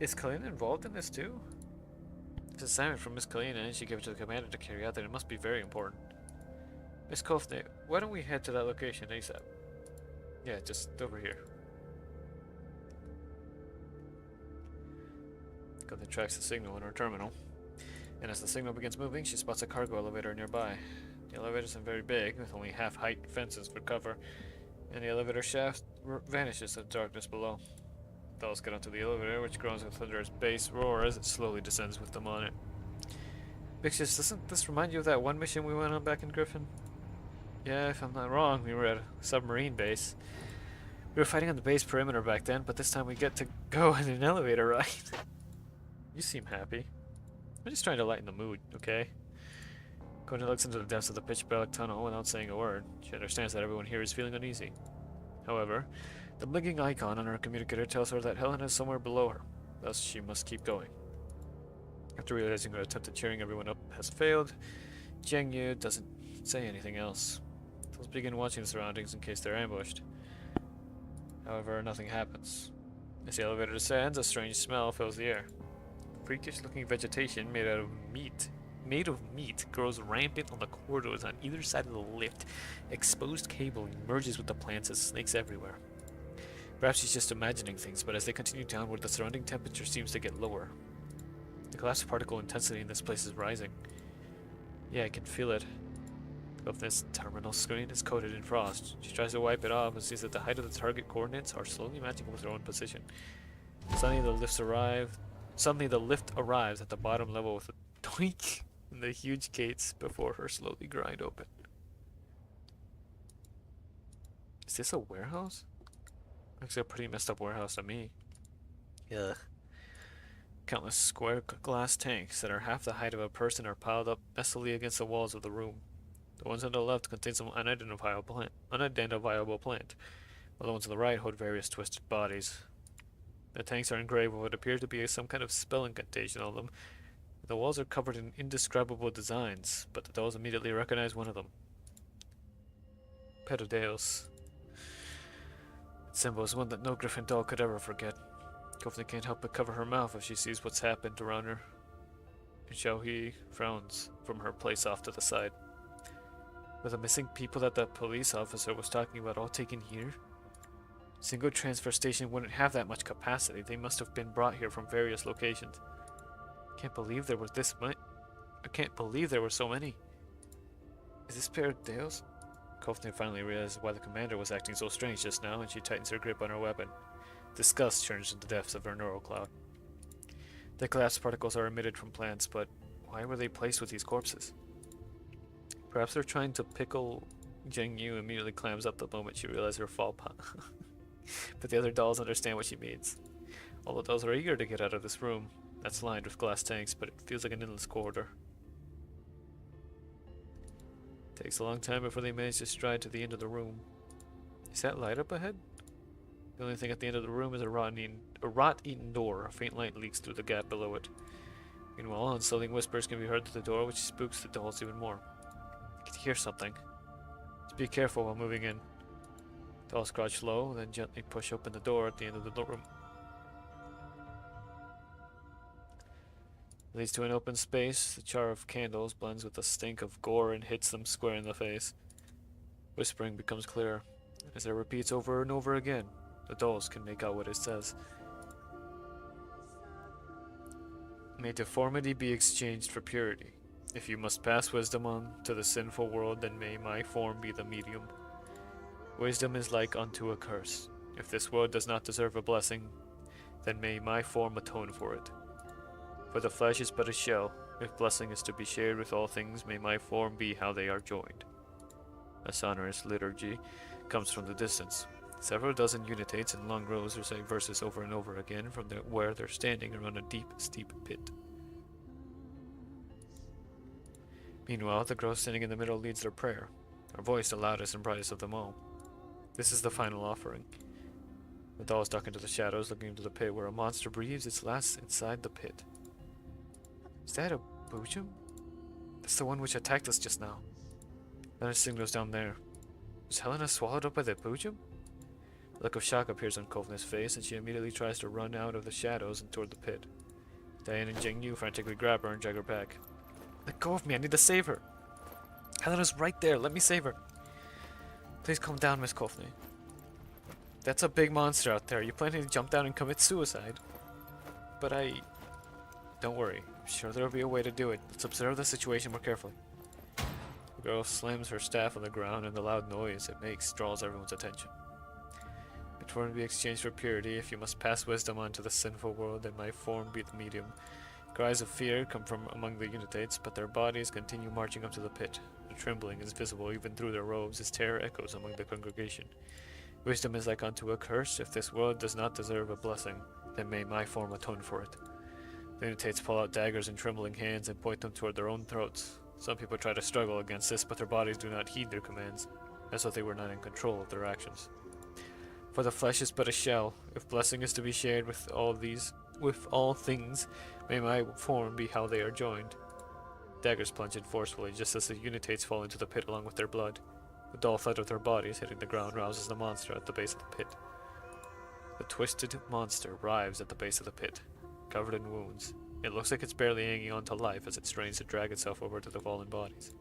Is Kalina involved in this too? It's an assignment from Miss Kalina, and she gave it to the commander to carry out, then it must be very important. Miss Kofne, why don't we head to that location ASAP? Yeah, just over here. Kofne tracks the signal in her terminal, and as the signal begins moving, she spots a cargo elevator nearby. The elevator isn't very big, with only half-height fences for cover, and the elevator shaft vanishes in the darkness below. Dolls get onto the elevator, which groans with thunderous bass roar as it slowly descends with them on it. Vixus, doesn't this remind you of that one mission we went on back in Griffin? Yeah, if I'm not wrong, we were at a submarine base. We were fighting on the base perimeter back then, but this time we get to go in an elevator ride. You seem happy. I'm just trying to lighten the mood, okay? Kona looks into the depths of the pitch-black tunnel without saying a word. She understands that everyone here is feeling uneasy. However, the blinking icon on her communicator tells her that Helena is somewhere below her, thus she must keep going. After realizing her attempt at cheering everyone up has failed, Zhengyu doesn't say anything else. They'll begin watching the surroundings in case they're ambushed. However, nothing happens. As the elevator descends, a strange smell fills the air. Freakish-looking vegetation made of meat grows rampant on the corridors on either side of the lift. Exposed cable emerges with the plants as snakes everywhere. Perhaps she's just imagining things, but as they continue downward, the surrounding temperature seems to get lower. The glass particle intensity in this place is rising. Yeah, I can feel it. This terminal screen is coated in frost. She tries to wipe it off and sees that the height of the target coordinates are slowly matching with her own position. Suddenly the lift arrives at the bottom level with a doink, and the huge gates before her slowly grind open. Is this a warehouse? Looks like a pretty messed up warehouse to me. Ugh. Countless square glass tanks that are half the height of a person are piled up messily against the walls of the room. The ones on the left contain some unidentifiable plant, while the ones on the right hold various twisted bodies. The tanks are engraved with what appears to be some kind of spell incantation on them. The walls are covered in indescribable designs, but the dolls immediately recognize one of them. Pedodeus. Its symbol is one that no Griffin doll could ever forget. Kofne can't help but cover her mouth if she sees what's happened around her. And Xiaohe frowns from her place off to the side. Were the missing people that the police officer was talking about all taken here? Single transfer station wouldn't have that much capacity. They must have been brought here from various locations. Can't believe there was this much. I can't believe there were so many. Is this Paradeos? Kofne finally realizes why the commander was acting so strange just now, and she tightens her grip on her weapon. Disgust churns in the depths of her neural cloud. The collapsed particles are emitted from plants, but why were they placed with these corpses? Perhaps they're trying to pickle. Zheng Yu immediately clams up the moment she realizes her fall but the other dolls understand what she means. All the dolls are eager to get out of this room that's lined with glass tanks, but it feels like an endless corridor. Takes a long time before they manage to stride to the end of the room. Is that light up ahead? The only thing at the end of the room is a rot-eaten door. A faint light leaks through the gap below it. Meanwhile, unsettling whispers can be heard through the door, which spooks the dolls even more. You can hear something. Just be careful while moving in. Dolls crouch low, then gently push open the door at the end of the room. It leads to an open space. The char of candles blends with the stink of gore and hits them square in the face. Whispering becomes clearer. As it repeats over and over again, the dolls can make out what it says. May deformity be exchanged for purity. If you must pass wisdom on to the sinful world, then may my form be the medium. Wisdom is like unto a curse. If this world does not deserve a blessing, then may my form atone for it. For the flesh is but a shell. If blessing is to be shared with all things, may my form be how they are joined. A sonorous liturgy comes from the distance. Several dozen unitates in long rows recite verses over and over again from where they're standing around a deep, steep pit. Meanwhile, the girl standing in the middle leads their prayer, her voice the loudest and brightest of them all. This is the final offering. The dolls duck into the shadows, looking into the pit where a monster breathes its last inside the pit. Is that a Bujum? That's the one which attacked us just now. Then it signals down there. Was Helena swallowed up by the Bujum? A look of shock appears on Kofne's face, and she immediately tries to run out of the shadows and toward the pit. Diane and Zheng Yu frantically grab her and drag her back. Let go of me, I need to save her! Helena's right there, let me save her! Please calm down, Miss Kofne. That's a big monster out there. You planning to jump down and commit suicide? But Don't worry. I'm sure there'll be a way to do it. Let's observe the situation more carefully. The girl slams her staff on the ground, and the loud noise it makes draws everyone's attention. It will be exchanged for purity. If you must pass wisdom on to the sinful world, then my form be the medium. Cries of fear come from among the unitates, but their bodies continue marching up to the pit. The trembling is visible even through their robes as terror echoes among the congregation. Wisdom is like unto a curse. If this world does not deserve a blessing, then may my form atone for it. The unitates pull out daggers in trembling hands and point them toward their own throats. Some people try to struggle against this, but their bodies do not heed their commands, as though they were not in control of their actions. For the flesh is but a shell. If blessing is to be shared with all things, may my form be how they are joined. Daggers plunge in forcefully, just as the unitates fall into the pit along with their blood. The dull thud of their bodies hitting the ground rouses the monster at the base of the pit. The twisted monster writhes at the base of the pit, covered in wounds. It looks like it's barely hanging on to life as it strains to drag itself over to the fallen bodies.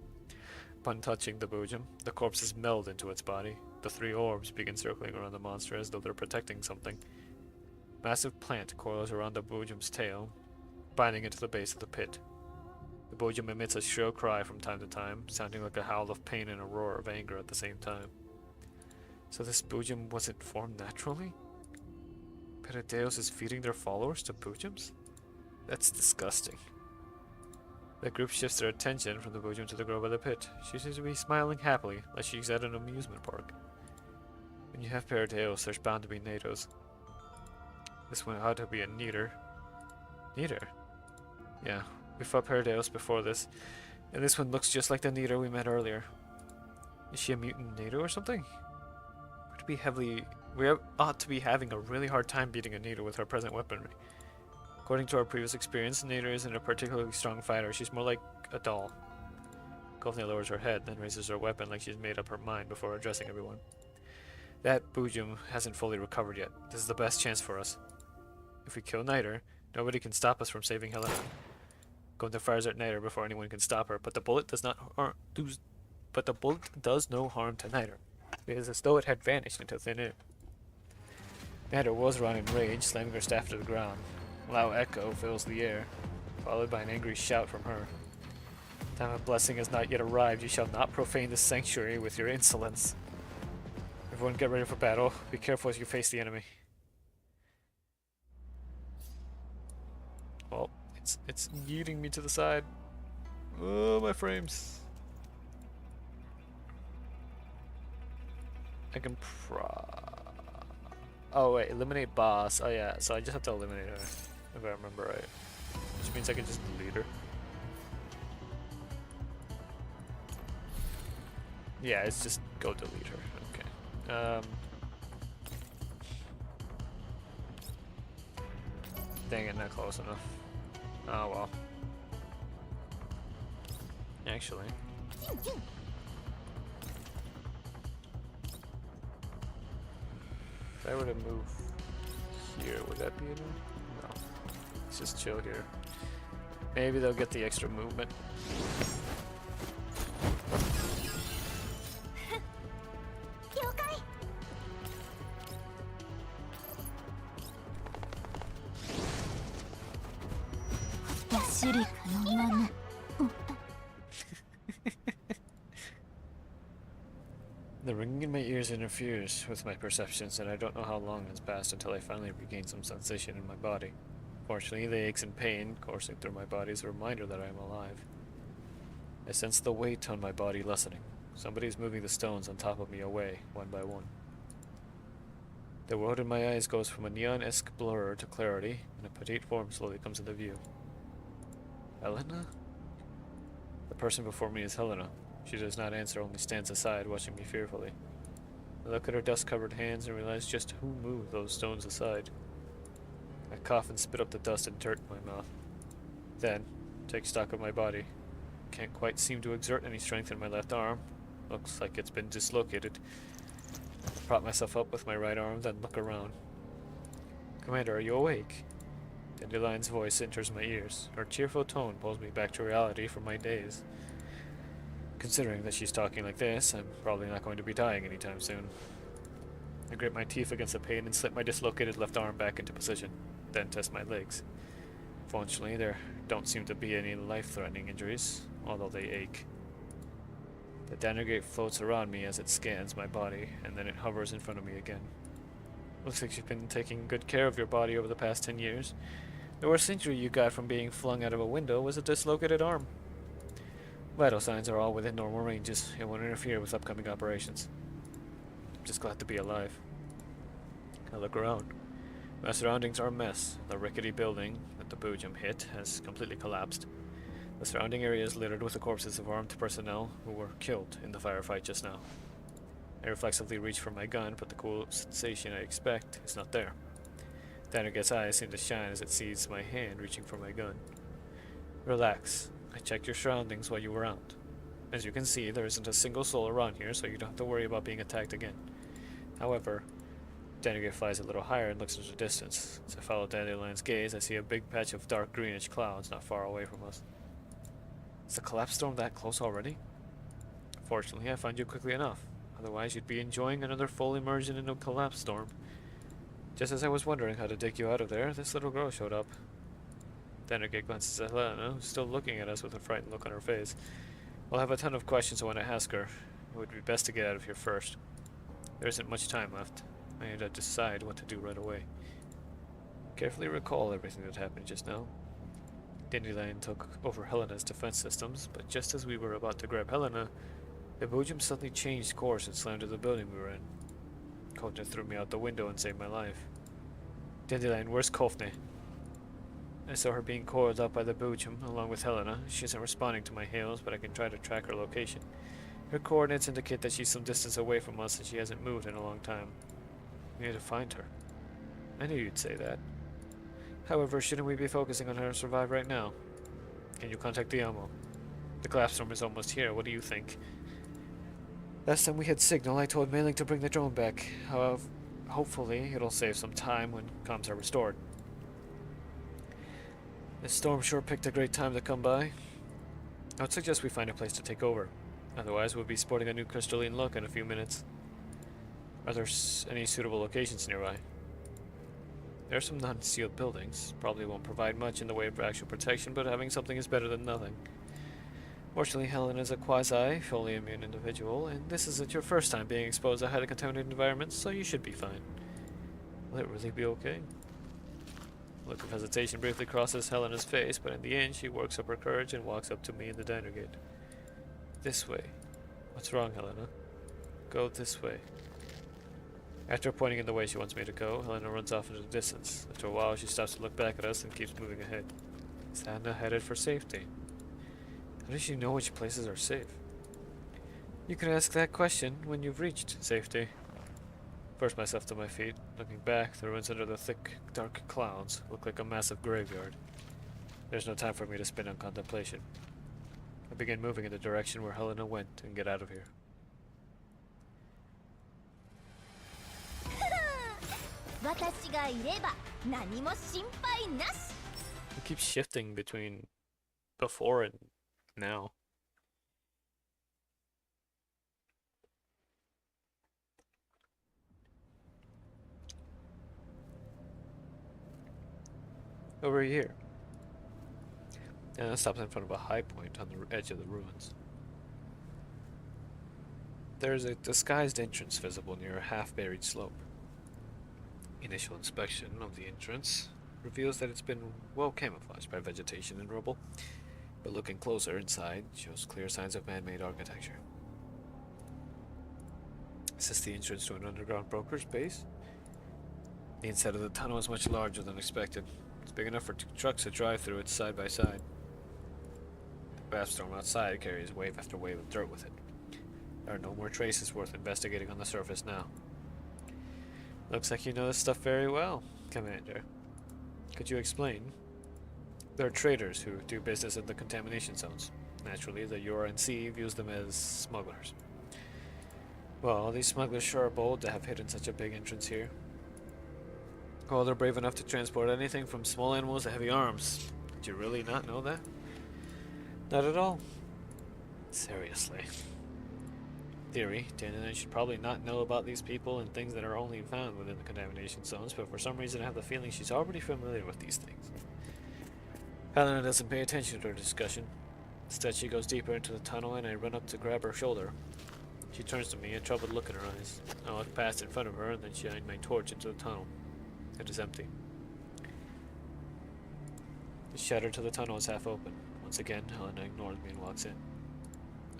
Upon touching the Bujum, the corpses meld into its body. The three orbs begin circling around the monster as though they're protecting something. Massive plant coils around the Bujum's tail, binding it to the base of the pit. The Bujum emits a shrill cry from time to time, sounding like a howl of pain and a roar of anger at the same time. So this Bujum wasn't formed naturally? Paradeos is feeding their followers to Bujums? That's disgusting. The group shifts their attention from the Bujum to the girl by the pit. She seems to be smiling happily, like she's at an amusement park. When you have Paradeos, there's bound to be NATOs. This one ought to be a Neater. Neater? Yeah, we fought Paradeos before this, and this one looks just like the Neater we met earlier. Is she a mutant NATO or something? We ought to be having a really hard time beating a NATO with her present weaponry. According to our previous experience, Nader isn't a particularly strong fighter. She's more like a doll. Kofne lowers her head, then raises her weapon like she's made up her mind before addressing everyone. That Bujum hasn't fully recovered yet. This is the best chance for us. If we kill Niter, nobody can stop us from saving Helena. Gunther fires at Niter before anyone can stop her, but the bullet does no harm to Niter. It is as though it had vanished into thin air. Niter whirls around in rage, slamming her staff to the ground. A loud echo fills the air, followed by an angry shout from her. Time of blessing has not yet arrived. You shall not profane this sanctuary with your insolence. Everyone get ready for battle. Be careful as you face the enemy. Well, it's yeeting me to the side. Oh, my frames. I can Oh wait, eliminate boss. Oh yeah, so I just have to eliminate her, if I remember right. Which means I can just delete her. Yeah, it's just go delete her. Okay. Dang it, not close enough. Oh well. Actually. If I were to move here, would that be enough? No. Let's just chill here. Maybe they'll get the extra movement. The ringing in my ears interferes with my perceptions, and I don't know how long has passed until I finally regain some sensation in my body. Fortunately, the aches and pain coursing through my body is a reminder that I am alive. I sense the weight on my body lessening. Somebody is moving the stones on top of me away, one by one. The world in my eyes goes from a neon-esque blur to clarity, and a petite form slowly comes into view. Helena? The person before me is Helena. She does not answer, only stands aside, watching me fearfully. I look at her dust-covered hands and realize just who moved those stones aside. I cough and spit up the dust and dirt in my mouth. Then, take stock of my body. Can't quite seem to exert any strength in my left arm. Looks like it's been dislocated. I prop myself up with my right arm, then look around. Commander, are you awake? Dandelion's voice enters my ears. Her cheerful tone pulls me back to reality from my daze. Considering that she's talking like this, I'm probably not going to be dying anytime soon. I grit my teeth against the pain and slip my dislocated left arm back into position, then test my legs. Fortunately, there don't seem to be any life-threatening injuries, although they ache. The Dannergate floats around me as it scans my body, and then it hovers in front of me again. Looks like you've been taking good care of your body over the past 10 years. The worst injury you got from being flung out of a window was a dislocated arm. Vital signs are all within normal ranges. It won't interfere with upcoming operations. I'm just glad to be alive. I look around. My surroundings are a mess. The rickety building that the Boojum hit has completely collapsed. The surrounding area is littered with the corpses of armed personnel who were killed in the firefight just now. I reflexively reach for my gun, but the cool sensation I expect is not there. Dannergate's eyes seem to shine as it sees my hand reaching for my gun. Relax. I checked your surroundings while you were out. As you can see, there isn't a single soul around here, so you don't have to worry about being attacked again. However, Dannergate flies a little higher and looks into the distance. As I follow Dandelion's gaze, I see a big patch of dark greenish clouds not far away from us. Is the collapse storm that close already? Fortunately, I find you quickly enough. Otherwise, you'd be enjoying another full immersion in a collapse storm. Just as I was wondering how to dig you out of there, this little girl showed up. Dannergate glances at Helena, who's still looking at us with a frightened look on her face. I'll have a ton of questions when I ask her. It would be best to get out of here first. There isn't much time left. I need to decide what to do right away. Carefully recall everything that happened just now. Dandelion took over Helena's defense systems, but just as we were about to grab Helena, the Boojum suddenly changed course and slammed into the building we were in. Kofne threw me out the window and saved my life. Dandelion, where's Kofne? I saw her being coiled up by the Boojum, along with Helena. She isn't responding to my hails, but I can try to track her location. Her coordinates indicate that she's some distance away from us and she hasn't moved in a long time. We need to find her. I knew you'd say that. However, shouldn't we be focusing on how to survive right now? Can you contact the Amo? The collapse storm is almost here. What do you think? Last time we had signal, I told Mailing to bring the drone back. However, hopefully it'll save some time when comms are restored. The storm sure picked a great time to come by. I would suggest we find a place to take over. Otherwise, we'll be sporting a new crystalline look in a few minutes. Are there any suitable locations nearby? There are some non-sealed buildings. Probably won't provide much in the way of actual protection, but having something is better than nothing. Fortunately, Helen is a quasi, fully immune individual, and this isn't your first time being exposed to highly contaminated environments, so you should be fine. Will it really be okay? A look of hesitation briefly crosses Helena's face, but in the end, she works up her courage and walks up to me in the diner gate. This way. What's wrong, Helena? Go this way. After pointing in the way she wants me to go, Helena runs off into the distance. After a while, she stops to look back at us and keeps moving ahead. Is Anna headed for safety? How does she know which places are safe? You can ask that question when you've reached safety. Force myself to my feet. Looking back, the ruins under the thick, dark clouds look like a massive graveyard. There's no time for me to spend on contemplation. I begin moving in the direction where Helena went and get out of here. It keeps shifting between before and now. Over here. And it stops in front of a high point on the edge of the ruins. There's a disguised entrance visible near a half-buried slope. Initial inspection of the entrance reveals that it's been well camouflaged by vegetation and rubble, but looking closer inside shows clear signs of man-made architecture. Is this the entrance to an underground broker's base? The inside of the tunnel is much larger than expected. It's big enough for two trucks to drive through it side by side. The vast storm outside carries wave after wave of dirt with it. There are no more traces worth investigating on the surface now. Looks like you know this stuff very well, Commander. Could you explain? There are traders who do business in the contamination zones. Naturally, the URNC views them as smugglers. Well, these smugglers sure are bold to have hidden such a big entrance here. Oh, they're brave enough to transport anything from small animals to heavy arms. Did you really not know that? Not at all. Seriously. Theory, Daniel should probably not know about these people and things that are only found within the contamination zones, but for some reason I have the feeling she's already familiar with these things. Helena doesn't pay attention to our discussion. Instead, she goes deeper into the tunnel and I run up to grab her shoulder. She turns to me, a troubled look in her eyes. I walk past in front of her and then shine my torch into the tunnel. It is empty. The shutter to the tunnel is half open. Once again, Helena ignores me and walks in.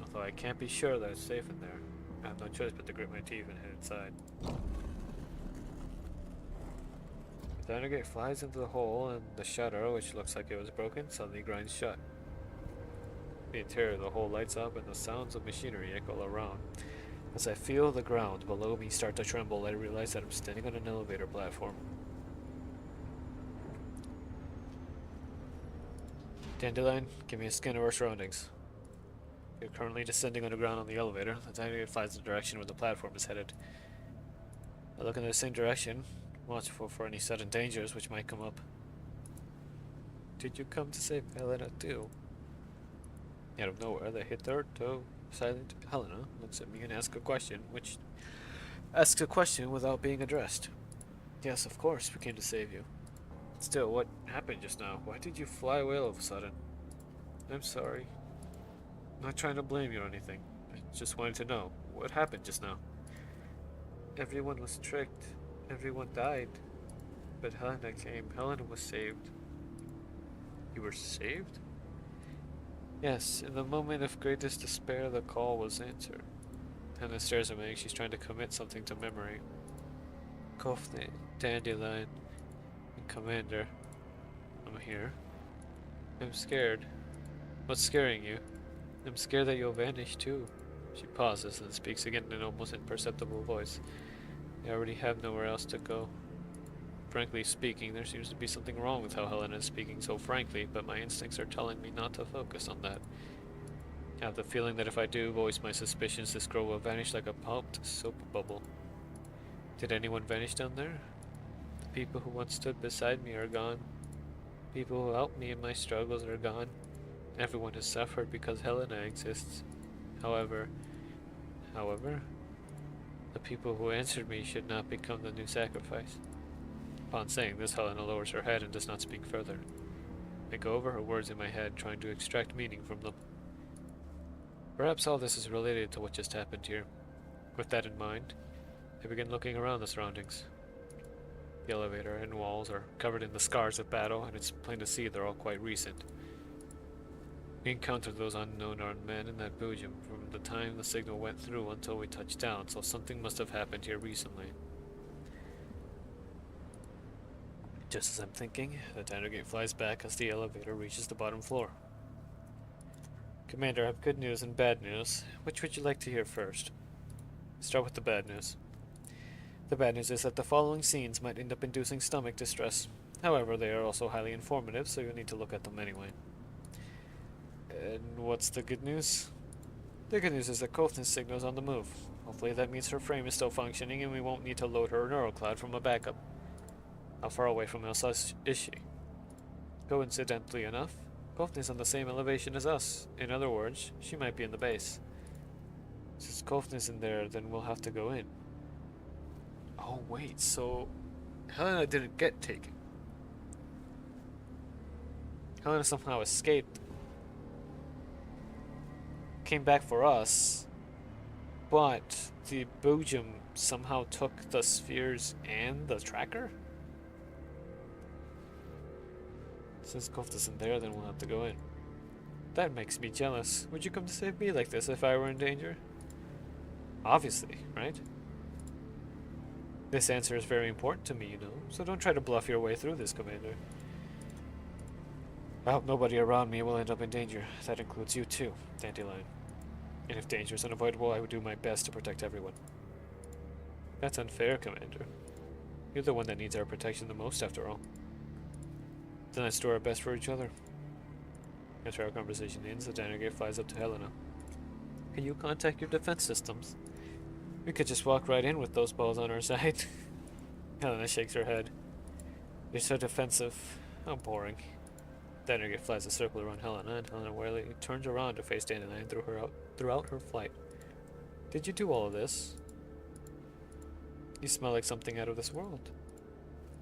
Although I can't be sure that it's safe in there, I have no choice but to grit my teeth and head inside. The diner gate flies into the hole and the shutter, which looks like it was broken, suddenly grinds shut. The interior of the hole lights up and the sounds of machinery echo around. As I feel the ground below me start to tremble, I realize that I'm standing on an elevator platform. Dandelion, give me a scan of our surroundings. You're currently descending underground on the elevator. The diner flies in the direction where the platform is headed. I look in the same direction, watchful for any sudden dangers which might come up. Did you come to save Helena too? Out of nowhere, the hitherto silent Helena looks at me and asks a question without being addressed. Yes, of course, we came to save you. Still, what happened just now? Why did you fly away all of a sudden? I'm sorry. I'm not trying to blame you or anything. I just wanted to know. What happened just now? Everyone was tricked. Everyone died. But Helena came. Helena was saved. You were saved? Yes, in the moment of greatest despair, the call was answered. Helena stares at me like she's trying to commit something to memory. Kofne, Dandelion, and Commander. I'm here. I'm scared. What's scaring you? I'm scared that you'll vanish too. She pauses and speaks again in an almost imperceptible voice. I already have nowhere else to go. Frankly speaking, there seems to be something wrong with how Helena is speaking so frankly, but my instincts are telling me not to focus on that. I have the feeling that if I do voice my suspicions, this girl will vanish like a popped soap bubble. Did anyone vanish down there? The people who once stood beside me are gone. People who helped me in my struggles are gone. Everyone has suffered because Helena exists. However, the people who answered me should not become the new sacrifice. Upon saying this, Helena lowers her head and does not speak further. I go over her words in my head, trying to extract meaning from them. Perhaps all this is related to what just happened here. With that in mind, I begin looking around the surroundings. The elevator and walls are covered in the scars of battle, and it's plain to see they're all quite recent. We encountered those unknown armed men in that Belgium from the time the signal went through until we touched down, so something must have happened here recently. Just as I'm thinking, the diner gate flies back as the elevator reaches the bottom floor. Commander, I have good news and bad news. Which would you like to hear first? Start with the bad news. The bad news is that the following scenes might end up inducing stomach distress. However, they are also highly informative, so you'll need to look at them anyway. And what's the good news? The good news is that Kofna's signal is on the move. Hopefully that means her frame is still functioning and we won't need to load her neural cloud from a backup. How far away from us is she? Coincidentally enough, Kofna's on the same elevation as us. In other words, she might be in the base. Since Kofna's in there, then we'll have to go in. Oh wait, so Helena didn't get taken. Helena somehow escaped. Came back for us, but the Belgium somehow took the spheres and the tracker? Since Koft isn't there, then we'll have to go in. That makes me jealous. Would you come to save me like this if I were in danger? Obviously, right? This answer is very important to me, you know, so don't try to bluff your way through this, Commander. I hope nobody around me will end up in danger. That includes you too, Dandelion. And if danger is unavoidable, I would do my best to protect everyone. That's unfair, Commander. You're the one that needs our protection the most, after all. Then let's do our best for each other. After our conversation ends, the diner gate flies up to Helena. Can you contact your defense systems? We could just walk right in with those balls on our side. Helena shakes her head. You're so defensive. How boring. Diner gate flies a circle around Helena, and Helena warily turns around to face Dandelion throughout her flight. Did you do all of this? You smell like something out of this world.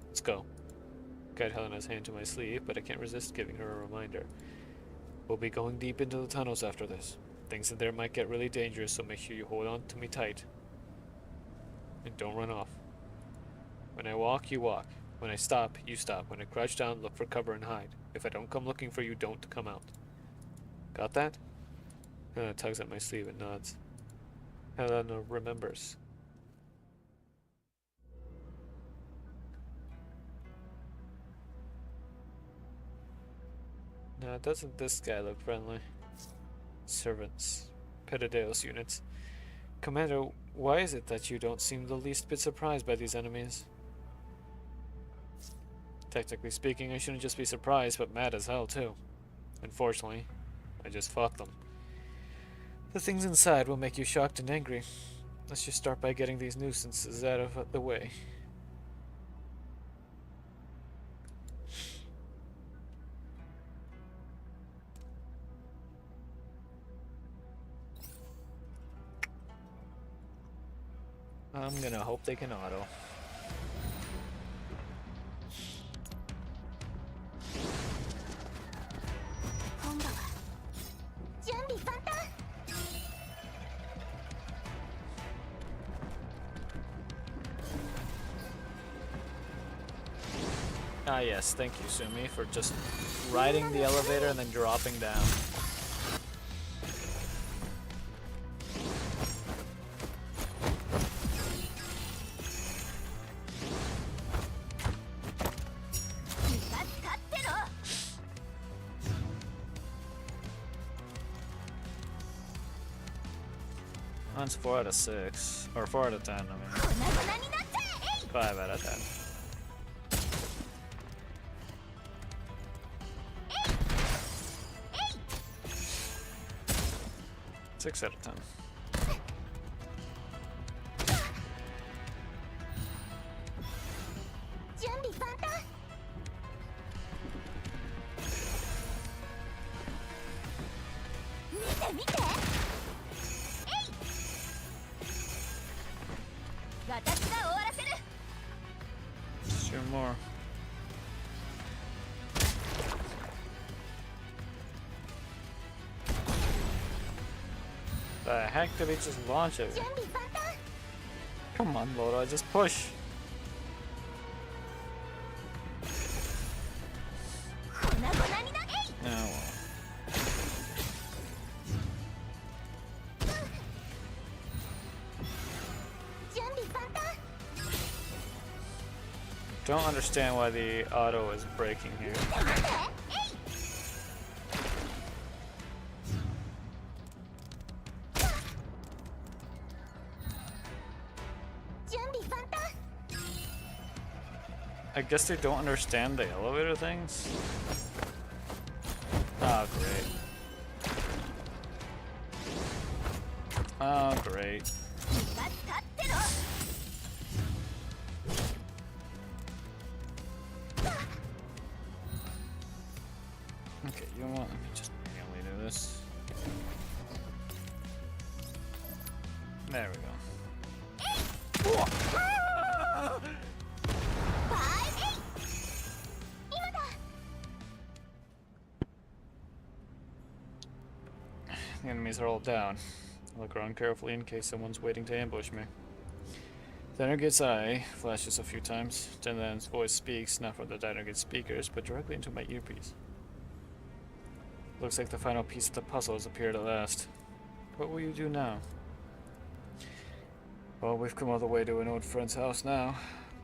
Let's go. Guide Helena's hand to my sleeve, but I can't resist giving her a reminder. We'll be going deep into the tunnels after this. Things in there might get really dangerous, so make sure you hold on to me tight. And don't run off. When I walk, you walk. When I stop, you stop. When I crouch down, look for cover and hide. If I don't come looking for you, don't come out. Got that? Helena tugs at my sleeve and nods. Helena remembers. Now, doesn't this guy look friendly? Servants. Petadeus units. Commander, why is it that you don't seem the least bit surprised by these enemies? Technically speaking, I shouldn't just be surprised, but mad as hell, too. Unfortunately, I just fought them. The things inside will make you shocked and angry. Let's just start by getting these nuisances out of the way. I'm gonna hope they can auto. Ah yes, thank you, Sumi, for just riding the elevator and then dropping down. Mine's 4 out of 6. Or 4 out of 10, I mean. 5 out of 10. 6 out of 10. 見て。私が終わらせる。 Two more. The heck did he just launch it? 準備万端。 Come on, Laura, just push. 粉々になって。 Oh well. 準備万端。 Don't understand why the auto is breaking here. 待って。準備万端。 I guess they don't understand the elevator things. Oh, great. Oh, great. 気が使ってろ。 Okay, you know what? Let me just manually do this. There we go. 今だ。 The enemies are all down. I look around carefully in case someone's waiting to ambush me. Diner Gate's eye flashes a few times. Denlan's voice speaks, not from the Diner Gate speakers, but directly into my earpiece. Looks like the final piece of the puzzle has appeared at last. What will you do now? Well, we've come all the way to an old friend's house now.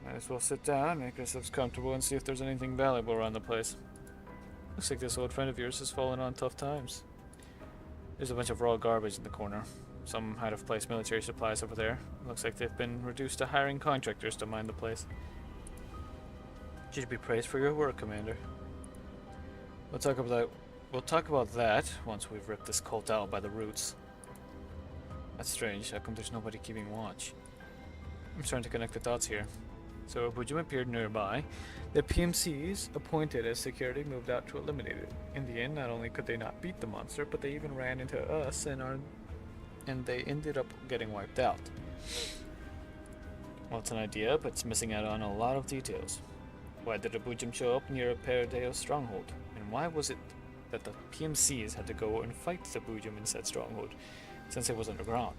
Might as well sit down, make ourselves comfortable, and see if there's anything valuable around the place. Looks like this old friend of yours has fallen on tough times. There's a bunch of raw garbage in the corner. Some might have placed military supplies over there. Looks like they've been reduced to hiring contractors to mine the place. You should be praised for your work, Commander. We'll talk about that once we've ripped this cult out by the roots. That's strange. How come there's nobody keeping watch? I'm starting to connect the dots here. So Bujum appeared nearby. The PMCs appointed as security moved out to eliminate it. In the end, not only could they not beat the monster, but they even ran into us and they ended up getting wiped out. Well, it's an idea, but it's missing out on a lot of details. Why did the Bujum show up near a Paradeo stronghold? And why was it that the PMCs had to go and fight the Bujum in said stronghold, since it was underground?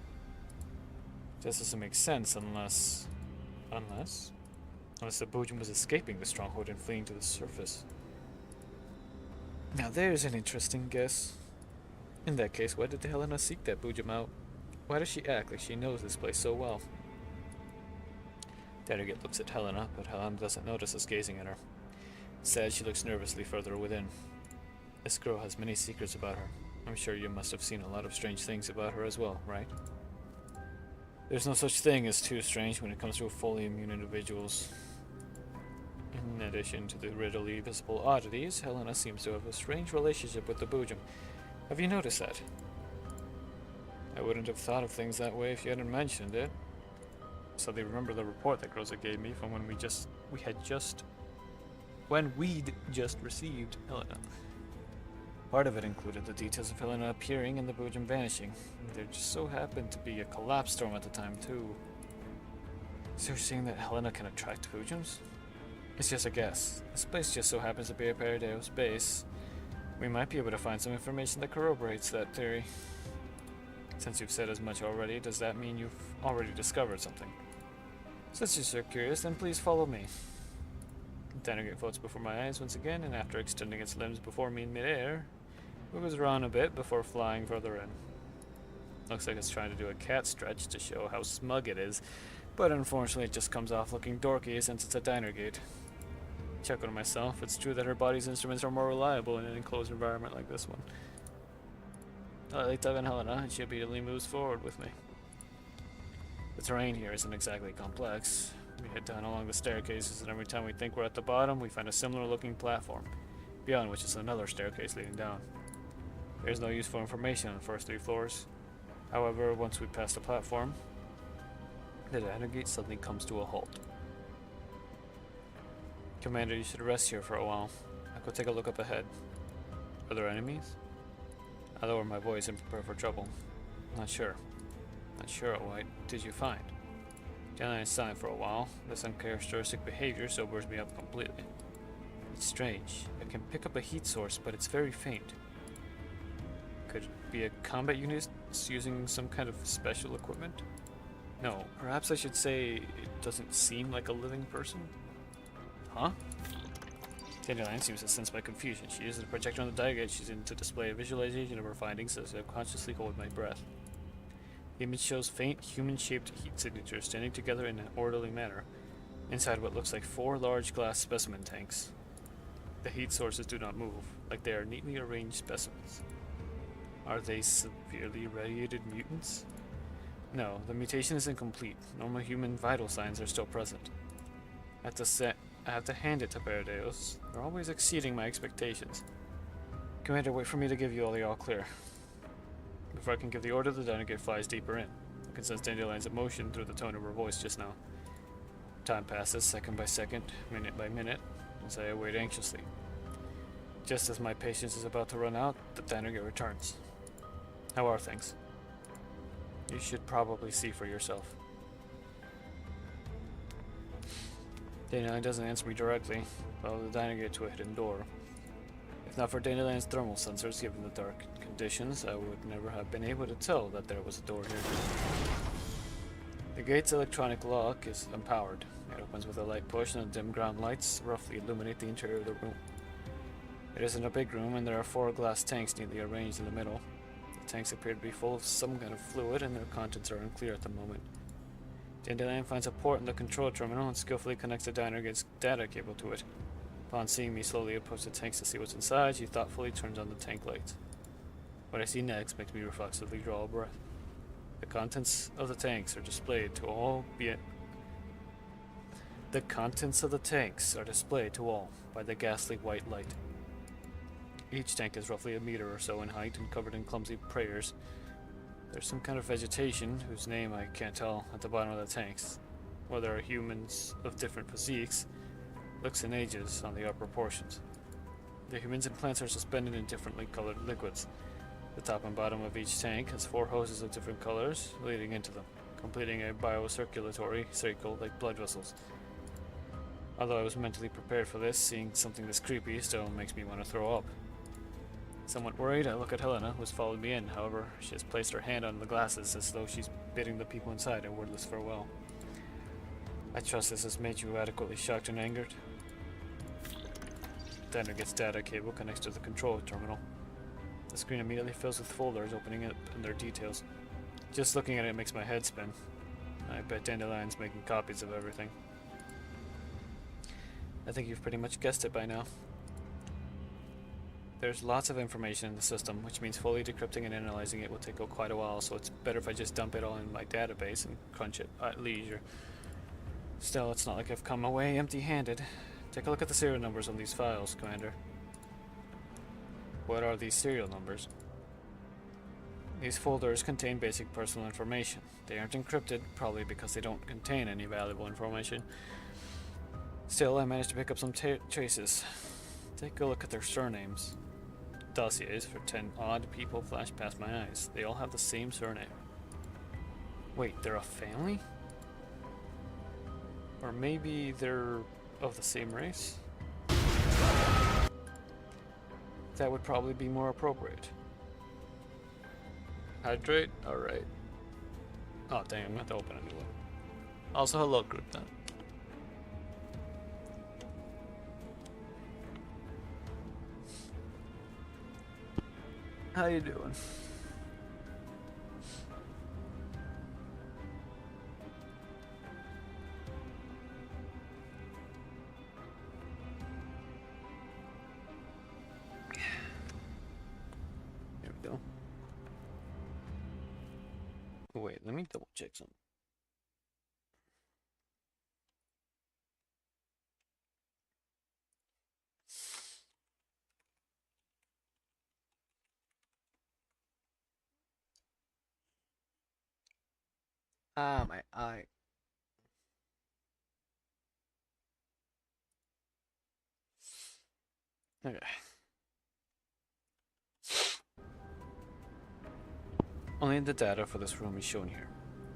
This doesn't make sense unless the Bujum was escaping the stronghold and fleeing to the surface. Now there's an interesting guess. In that case, why did Helena seek that Bujum out? Why does she act like she knows this place so well? Delegate looks at Helena, but Helena doesn't notice us gazing at her. Instead, she looks nervously further within. This girl has many secrets about her. I'm sure you must have seen a lot of strange things about her as well, right? There's no such thing as too strange when it comes to fully immune individuals. In addition to the readily visible oddities, Helena seems to have a strange relationship with the Bujum. Have you noticed that? I wouldn't have thought of things that way if you hadn't mentioned it. So they remember the report that Groza gave me from when we'd just received Helena. Part of it included the details of Helena appearing and the Bujum vanishing. There just so happened to be a collapse storm at the time too. So you're saying that Helena can attract Bujums? It's just a guess. This place just so happens to be a Paradeo space. We might be able to find some information that corroborates that theory. Since you've said as much already, does that mean you've already discovered something? Since you're so curious, then please follow me. The Denegate floats before my eyes once again, and after extending its limbs before me in midair, moves around a bit before flying further in. Looks like it's trying to do a cat stretch to show how smug it is, but unfortunately it just comes off looking dorky since it's a diner gate. Chuckle to myself, it's true that her body's instruments are more reliable in an enclosed environment like this one. I like Doug and Helena, and she immediately moves forward with me. The terrain here isn't exactly complex. We head down along the staircases, and every time we think we're at the bottom, we find a similar looking platform, beyond which is another staircase leading down. There's no useful information on the first 3 floors. However, once we pass the platform, the diner gate suddenly comes to a halt. Commander, you should rest here for a while. I'll go take a look up ahead. Are there enemies? I lower my voice and prepare for trouble. Not sure. Not sure what did you find? Dandelion is silent for a while. This uncharacteristic behavior sobers me up completely. It's strange. I can pick up a heat source, but it's very faint. Could it be a combat unit using some kind of special equipment? No, perhaps I should say it doesn't seem like a living person? Huh? Dandelion seems to sense my confusion. She uses the projector on the diagram she's in to display a visualization of her findings as I consciously hold my breath. The image shows faint, human-shaped heat signatures standing together in an orderly manner, inside what looks like 4 large glass specimen tanks. The heat sources do not move, like they are neatly arranged specimens. Are they severely irradiated mutants? No, the mutation is incomplete. Normal human vital signs are still present. I have to hand it to Paradeos. They're always exceeding my expectations. Commander, wait for me to give you all the all-clear. Before I can give the order, the Dynagate flies deeper in. I can sense Dandelion's emotion through the tone of her voice just now. Time passes, second by second, minute by minute, as I await anxiously. Just as my patience is about to run out, the Dynagate returns. How are things? You should probably see for yourself. Dandelion doesn't answer me directly. Follow the Dynagate to a hidden door. If not for Dandelion's thermal sensors, given the dark conditions, I would never have been able to tell that there was a door here. The gate's electronic lock is unpowered. It opens with a light push, and the dim ground lights roughly illuminate the interior of the room. It isn't a big room, and there are 4 glass tanks neatly arranged in the middle. The tanks appear to be full of some kind of fluid, and their contents are unclear at the moment. Dandelion finds a port in the control terminal and skillfully connects the Dynagate's data cable to it. Upon seeing me slowly approach the tanks to see what's inside, she thoughtfully turns on the tank lights. What I see next makes me reflexively draw a breath. The contents of the tanks are displayed to all by the ghastly white light. Each tank is roughly a meter or so in height and covered in clumsy prayers. There's some kind of vegetation, whose name I can't tell, at the bottom of the tanks. Where there are humans of different physiques, looks and ages on the upper portions. The humans and plants are suspended in differently colored liquids. The top and bottom of each tank has 4 hoses of different colors leading into them, completing a biocirculatory cycle like blood vessels. Although I was mentally prepared for this, seeing something this creepy still makes me want to throw up. Somewhat worried, I look at Helena, who has followed me in. However, she has placed her hand on the glasses as though she's bidding the people inside a wordless farewell. I trust this has made you adequately shocked and angered. Dynagate's data cable connects to the control terminal. The screen immediately fills with folders opening up in their details. Just looking at it makes my head spin. I bet Dandelion's making copies of everything. I think you've pretty much guessed it by now. There's lots of information in the system, which means fully decrypting and analyzing it will take quite a while, so it's better if I just dump it all in my database and crunch it at leisure. Still, it's not like I've come away empty-handed. Take a look at the serial numbers on these files, Commander. What are these serial numbers? These folders contain basic personal information. They aren't encrypted, probably because they don't contain any valuable information. Still, I managed to pick up some traces. Take a look at their surnames. Dossiers for 10 odd people flash past my eyes. They all have the same surname. Wait, they're a family? Or maybe they're of the same race? That would probably be more appropriate. Hydrate? Alright. Oh dang, I'm gonna have to open a new one. Also, hello group then. How you doing? There we go. Wait, let me double check something. Ah, my eye. Okay. Only the data for this room is shown here.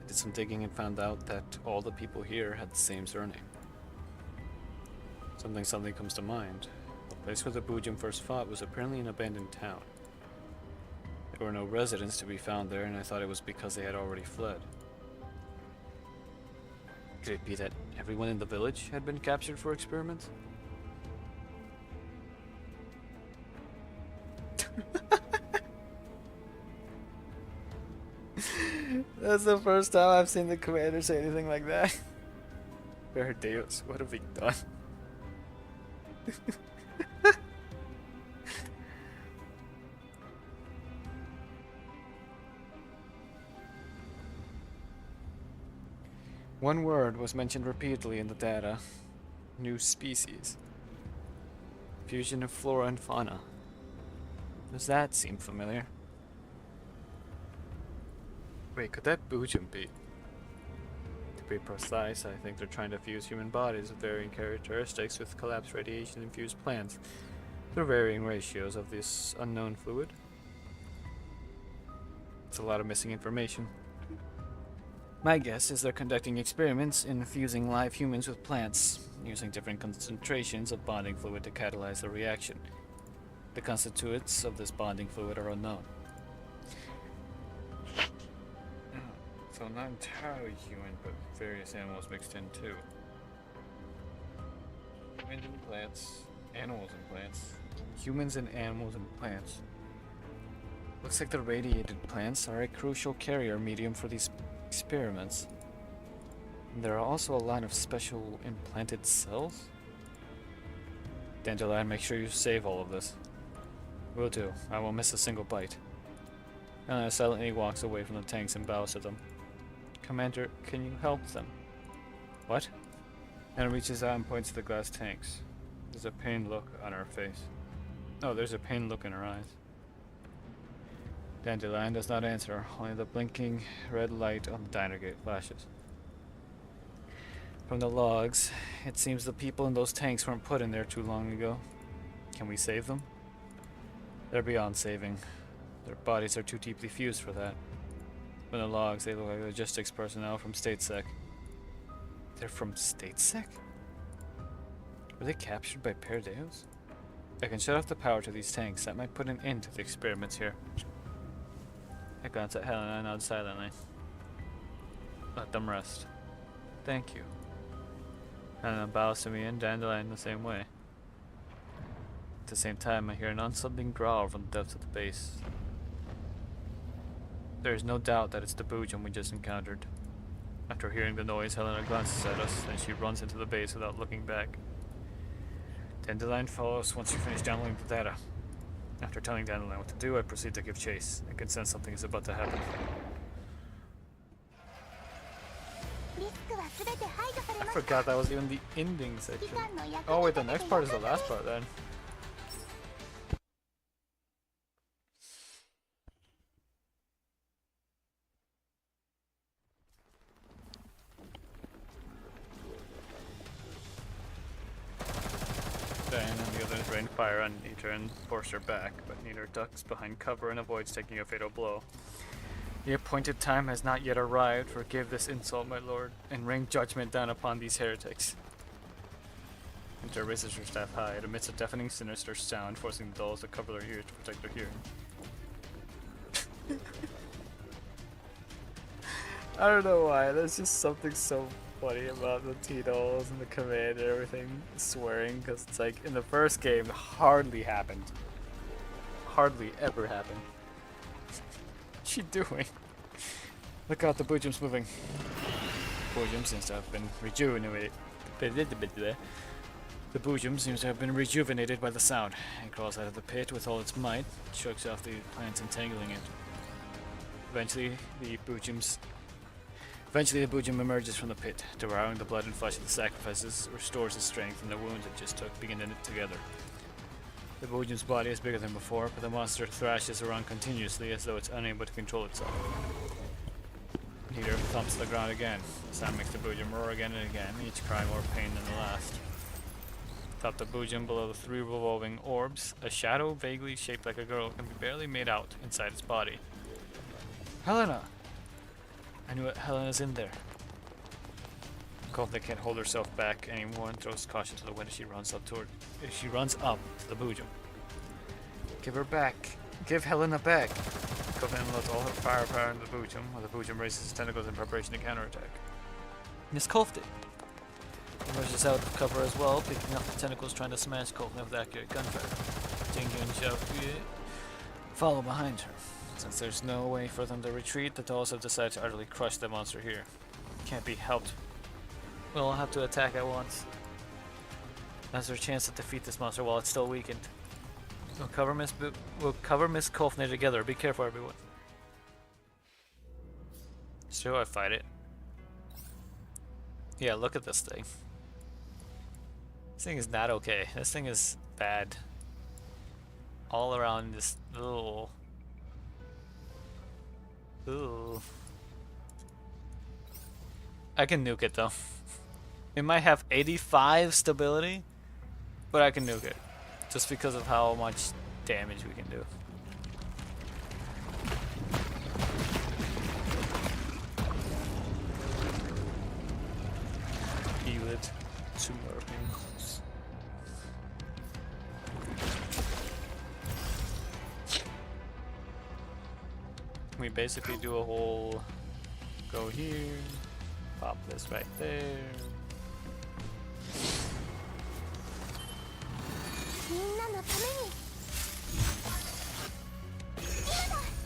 I did some digging and found out that all the people here had the same surname. Something comes to mind. The place where the Bujum first fought was apparently an abandoned town. There were no residents to be found there, and I thought it was because they had already fled. Could it be that everyone in the village had been captured for experiments? That's the first time I've seen the commander say anything like that. Deus, what have we done? One word was mentioned repeatedly in the data. New species. Fusion of flora and fauna. Does that seem familiar? Wait, could that Bujum be? To be precise, I think they're trying to fuse human bodies with varying characteristics with collapsed radiation-infused plants through varying ratios of this unknown fluid. It's a lot of missing information. My guess is they're conducting experiments in fusing live humans with plants, using different concentrations of bonding fluid to catalyze the reaction. The constituents of this bonding fluid are unknown. So not entirely human, but various animals mixed in too. Humans and plants, animals and plants. Humans and animals and plants. Looks like the radiated plants are a crucial carrier medium for these experiments. And there are also a line of special implanted cells. Dandelion, make sure you save all of this. Will do. I won't miss a single bite. Anna silently walks away from the tanks and bows to them. Commander, can you help them? What? Anna reaches out and points to the glass tanks. There's a pained look on her face. Oh, there's a pained look in her eyes. Dandelion does not answer, only the blinking red light on the diner gate flashes. From the logs, it seems the people in those tanks weren't put in there too long ago. Can we save them? They're beyond saving. Their bodies are too deeply fused for that. From the logs, they look like logistics personnel from StateSec. They're from StateSec? Were they captured by Deus? I can shut off the power to these tanks. That might put an end to the experiments here. I glance at Helena and nod silently. Let them rest. Thank you. Helena bows to me and Dandelion the same way. At the same time, I hear an unsettling growl from the depths of the base. There is no doubt that it's the Bujum we just encountered. After hearing the noise, Helena glances at us, and she runs into the base without looking back. Dandelion follows once you finish downloading the data. After telling Dandelion what to do, I proceed to give chase. I can sense something is about to happen. I forgot that was even the ending section. Oh wait, the next part is the last part then. Diane and the others rain fire on Nitra and force her back, but Nitra ducks behind cover and avoids taking a fatal blow. The appointed time has not yet arrived. Forgive this insult, my lord, and rain judgment down upon these heretics. Nitra raises her staff high. It emits a deafening, sinister sound, forcing the dolls to cover their ears to protect their hearing. I don't know why, there's just something so funny about the T-dolls and the command and everything swearing, because it's like in the first game hardly happened. Hardly ever happened. What's she doing? Look out, the Bujum's moving. Bujum seems to have been rejuvenated. The Bujum seems to have been rejuvenated by the sound. It crawls out of the pit with all its might, chokes off the plants entangling it. Eventually, the Bujum emerges from the pit, devouring the blood and flesh of the sacrifices, restores its strength, and the wounds it just took begin to knit together. The Bujum's body is bigger than before, but the monster thrashes around continuously as though it's unable to control itself. Nitra thumps the ground again. The sound makes the Bujum roar again and again, each cry more pain than the last. Atop the Bujum, below the three revolving orbs, a shadow vaguely shaped like a girl can be barely made out inside its body. Helena! I knew it. Helena's in there. Kovna can't hold herself back anymore and throws caution to the wind as she runs up to the Boojum. Give her back. Give Helena back. Kovna unloads all her firepower on the Boojum, while the Boojum raises his tentacles in preparation to counterattack. Miss Kofte emerges out of cover as well, picking up the tentacles trying to smash Kovna with accurate gunfire. Jingu and Xiaoyu follow behind her. Since there's no way for them to retreat, the dolls have decided to utterly crush the monster here. Can't be helped. We'll all have to attack at once. That's our chance to defeat this monster while it's still weakened. We'll cover Miss Kofne together. Be careful, everyone. So I fight it. Yeah, look at this thing. This thing is not okay. This thing is bad. All around this little... Ooh. I can nuke it though. It might have 85 stability, but I can nuke it. Just because of how much damage we can do. Heal it. Submerging. We basically do a whole go here, pop this right there.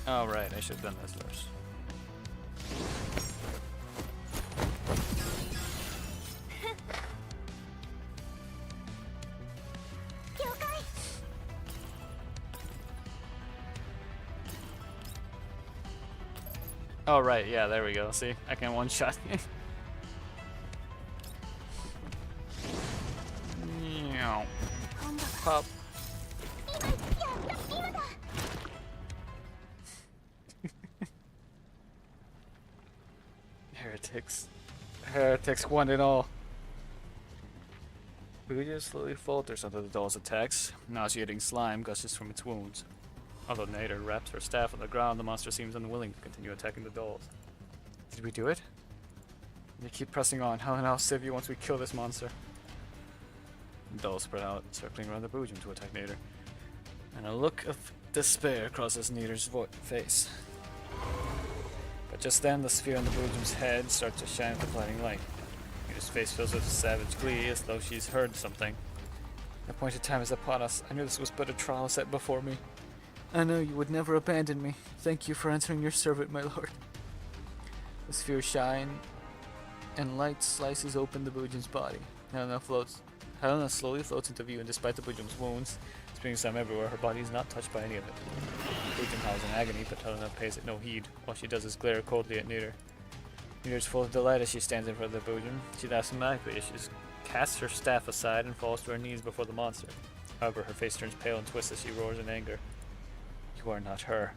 Oh right, I should have done this first. Oh right, yeah, there we go. See, I can one-shot. Pop. Heretics one and all. Booja slowly falters under the doll's attacks. Nauseating slime gushes from its wounds. Although Nader wraps her staff on the ground, the monster seems unwilling to continue attacking the dolls. Did we do it? They keep pressing on. Helen, I'll save you once we kill this monster. The dolls spread out, circling around the Boojum to attack Nader. And a look of despair crosses Nader's face. But just then, the sphere on the Boojum's head starts to shine with a blinding light. Nader's face fills with savage glee, as though she's heard something. The appointed time is upon us. I knew this was but a trial set before me. I know you would never abandon me. Thank you for answering your servant, my lord. The sphere shines, and light slices open the Boojum's body. Helena slowly floats into view, and despite the Boojum's wounds, spewing some everywhere, her body is not touched by any of it. Boojum howls in agony, but Helena pays it no heed. All she does is glare coldly at Nader. Nader's full of delight as she stands in front of the Boojum. She laughs maniacally as she casts her staff aside and falls to her knees before the monster. However, her face turns pale and twists as she roars in anger. You are not her.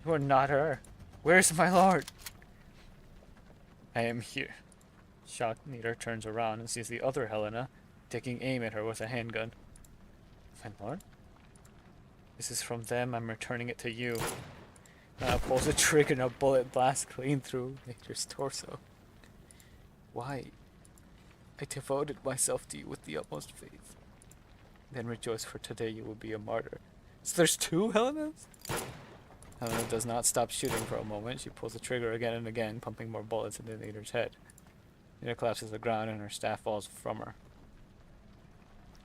You are not her. Where's my lord? I am here. Shocked, Nader turns around and sees the other Helena taking aim at her with a handgun. My lord? This is from them. I'm returning it to you. Now pulls a trigger and a bullet blasts clean through Nader's torso. Why? I devoted myself to you with the utmost faith. Then rejoice, for today you will be a martyr. So there's two Helenas? Helena does not stop shooting for a moment. She pulls the trigger again and again, pumping more bullets into Nader's head. Nader collapses to the ground and her staff falls from her.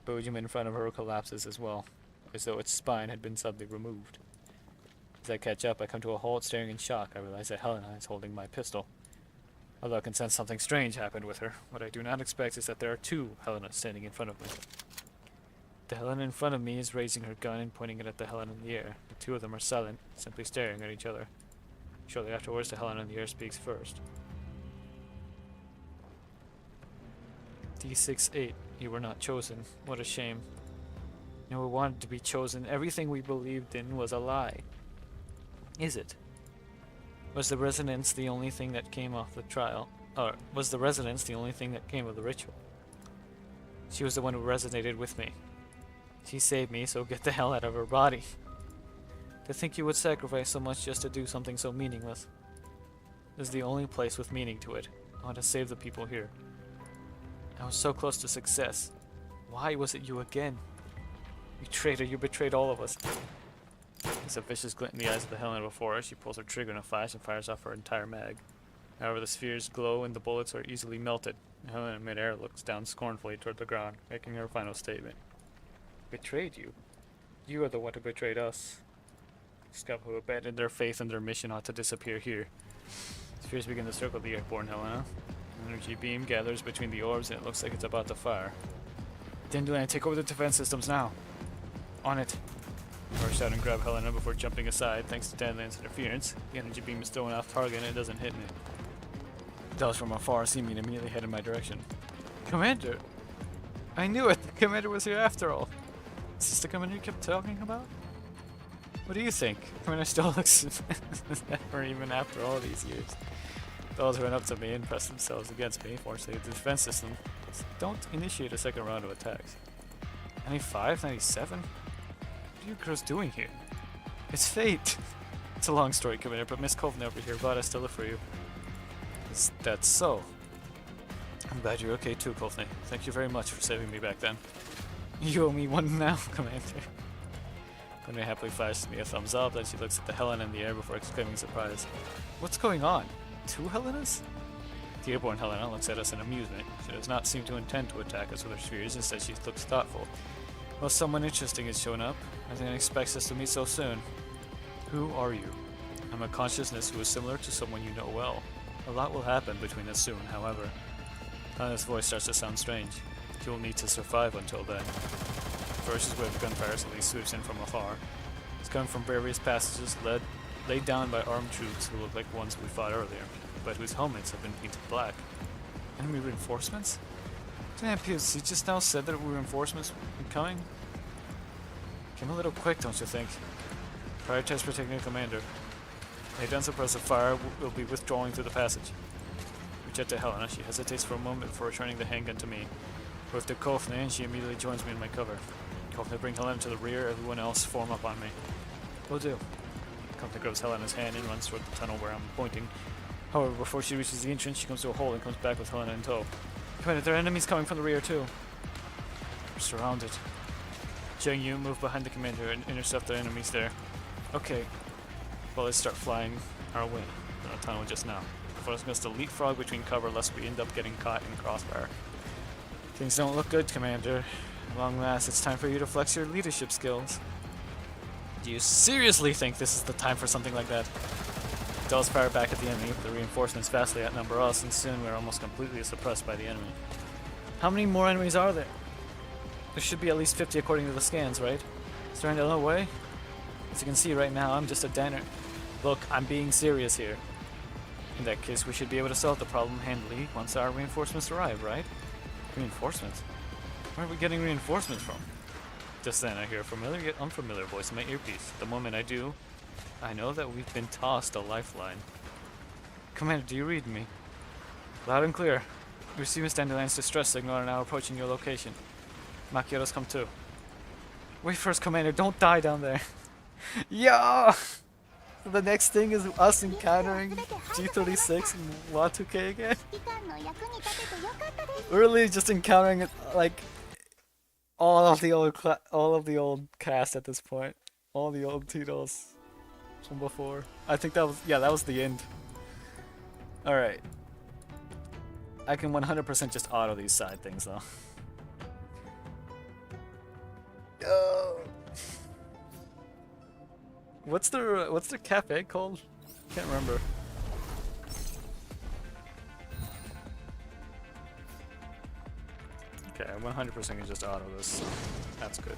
Boojum in front of her collapses as well, as though its spine had been suddenly removed. As I catch up, I come to a halt, staring in shock. I realize that Helena is holding my pistol. Although I can sense something strange happened with her, what I do not expect is that there are two Helenas standing in front of me. The Helena in front of me is raising her gun and pointing it at the Helena in the air. The two of them are silent, simply staring at each other. Shortly afterwards, the Helena in the air speaks first. D68, you were not chosen. What a shame. No one wanted to be chosen. Everything we believed in was a lie. Is it? Was the resonance the only thing that came off the trial? Or was the resonance the only thing that came of the ritual? She was the one who resonated with me. She saved me, so get the hell out of her body. To think you would sacrifice so much just to do something so meaningless. This is the only place with meaning to it. I want to save the people here. I was so close to success. Why was it you again? You traitor, you betrayed all of us. There's a vicious glint in the eyes of the Helena before her. She pulls her trigger in a flash and fires off her entire mag. However, the spheres glow and the bullets are easily melted. Helena in midair looks down scornfully toward the ground, making her final statement. Betrayed you? You are the one who betrayed us. Scum who abandoned their faith and their mission ought to disappear here. Spheres begin to circle the airborne Helena. An energy beam gathers between the orbs and it looks like it's about to fire. Dandelion, take over the defense systems now. On it. Rush out and grab Helena before jumping aside. Thanks to Dandelion's interference, the energy beam is thrown off target and it doesn't hit me. Those from afar see me and immediately head in my direction. Commander! I knew it! The commander was here after all! Is this the commander you kept talking about? What do you think? Commander still looks or even after all these years. Those who went up to me and pressed themselves against me, forcing the defense system. Don't initiate a second round of attacks. 95? 97? What are you girls doing here? It's fate! It's a long story, Commander, but Miss Kovner over here brought us to look for you. Is that so? I'm glad you're okay too, Kovner. Thank you very much for saving me back then. You owe me one now, Commander. Kovner happily flashes me a thumbs up, then she looks at the Helena in the air before exclaiming surprise. What's going on? 2 Helenas? The airborne Helena looks at us in amusement. She does not seem to intend to attack us with her spheres, instead she looks thoughtful. Well, someone interesting has shown up. I didn't expect us to meet so soon. Who are you? I'm a consciousness who is similar to someone you know well. A lot will happen between us soon, however. Helena's voice starts to sound strange. You will need to survive until then. First, his wave of gunfire suddenly sweeps in from afar. It's coming from various passages laid down by armed troops who look like ones we fought earlier, but whose helmets have been painted black. Enemy reinforcements? Damn, Pius, he just now said that reinforcements were coming? Came a little quick, don't you think? Prioritize protecting the commander. Lay down suppressive fire, will be withdrawing through the passage. Reach out to Helena. She hesitates for a moment before returning the handgun to me. With the Kovner, and she immediately joins me in my cover. Kovner, bring Helena to the rear, everyone else form up on me. Will do. Kovner grabs Helena's hand and runs toward the tunnel where I'm pointing. However, before she reaches the entrance, she comes to a hole and comes back with Helena in tow. Commander, there are enemies coming from the rear too. We're surrounded. Jiang Yu, move behind the commander and intercept the enemies there. Okay. Bullets start flying our way in the tunnel just now. Forcing us to leapfrog between cover lest we end up getting caught in crossfire. Things don't look good, Commander. At long last, it's time for you to flex your leadership skills. Do you seriously think this is the time for something like that? Dolls fire back at the enemy, but the reinforcements vastly outnumber us, and soon we're almost completely suppressed by the enemy. How many more enemies are there? There should be at least 50 according to the scans, right? Is there no way? As you can see right now, I'm just a diner. Look, I'm being serious here. In that case, we should be able to solve the problem handily once our reinforcements arrive, right? Reinforcements? Where are we getting reinforcements from? Just then, I hear a familiar yet unfamiliar voice in my earpiece. The moment I do, I know that we've been tossed a lifeline. Commander, do you read me? Loud and clear. We receive Miss Dandelion's distress signal and are now approaching your location. Makiota's come too. Wait first, Commander, don't die down there. Yeah! The next thing is us encountering G36 and Y2K again. Really just encountering like all of the old cast at this point. All the old titles from before. I think that was the end. Alright. I can 100% just auto these side things though. What's the cafe called? Can't remember. Okay, 100% can just auto this. That's good.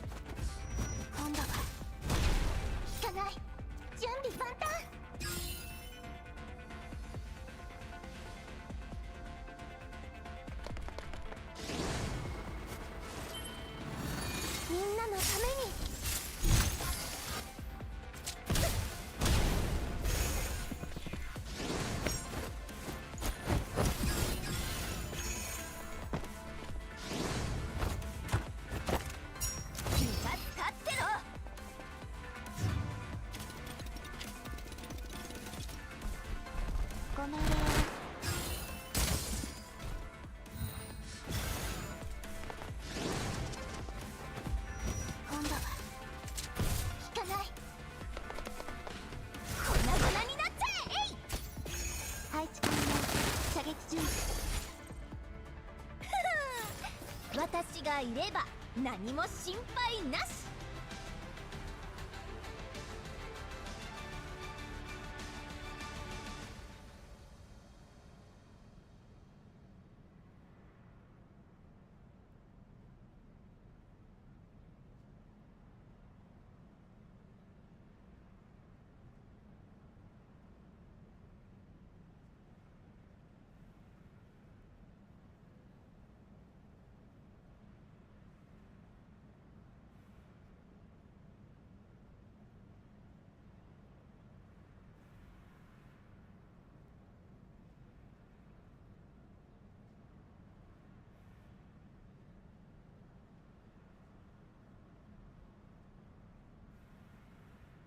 私がいれば何も心配なし。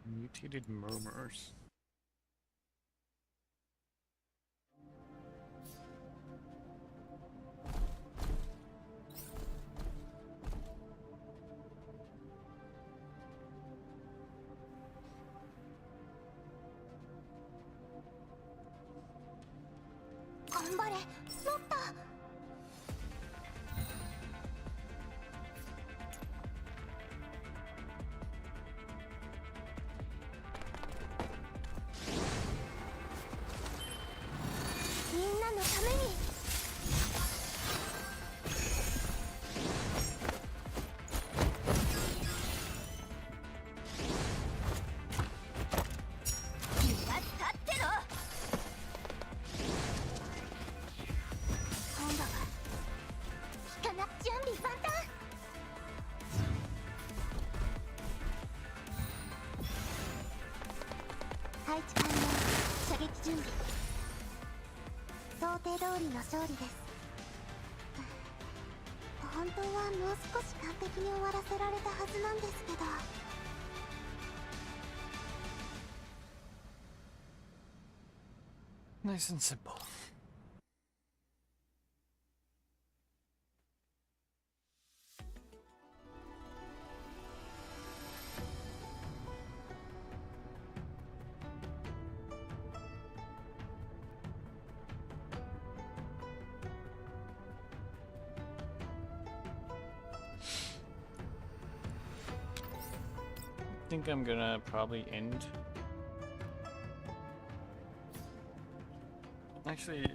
Mutated murmurs.「頑張れもっと」みんなのために。気が立ってろ。今度は引かな準備万端。配置完了。射撃準備。想定通りの勝利です。本当はもう少し完璧に終わらせられたはずなんですけど。Nice and simple. I think I'm gonna probably end. Actually,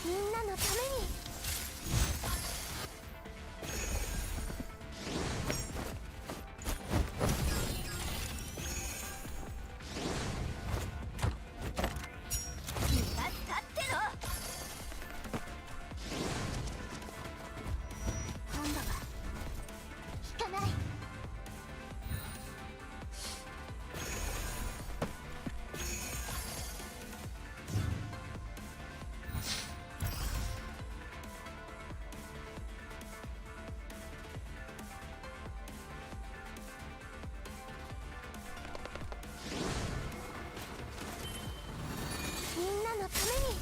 みんなのために。気が立ってろ。今度は引かない。みんなのために。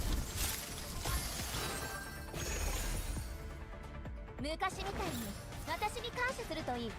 昔みたいに私に感謝するといいわ。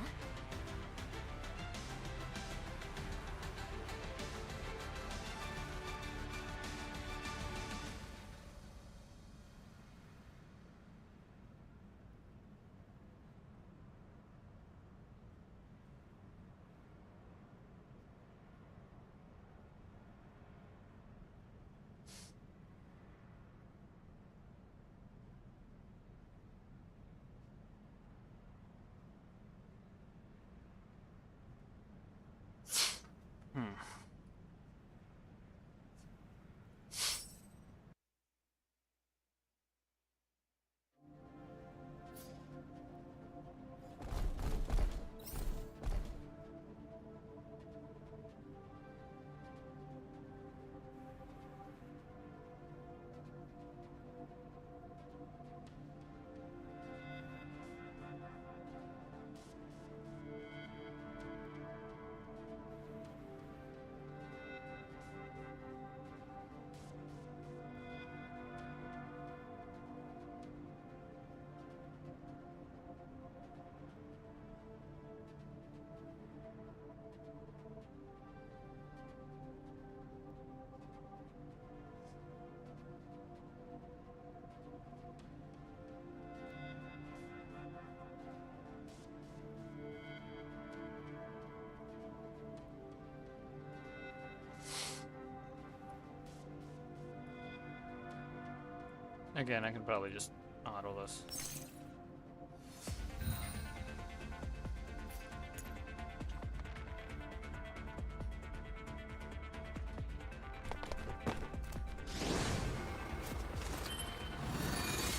Again, I can probably just auto this.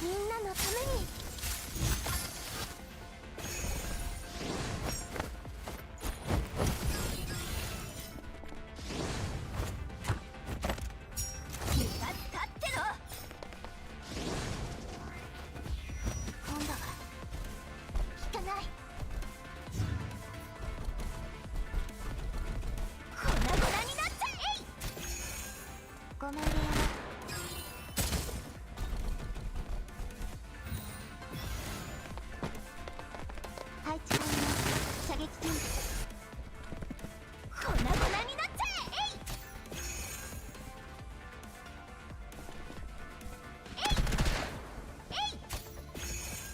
みんなのために気が使ってろ。今度は効かない。粉々になっちゃえ。ご命令を。配置完了。射撃準備。粉々になっちゃえ。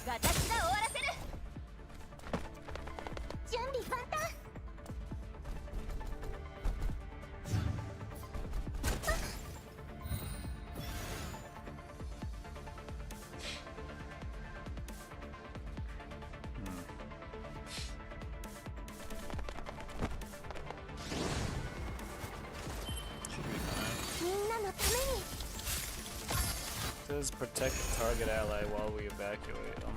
私が終わらせる。準備万端。みんなのために。 Says protect the target ally while we evacuate them.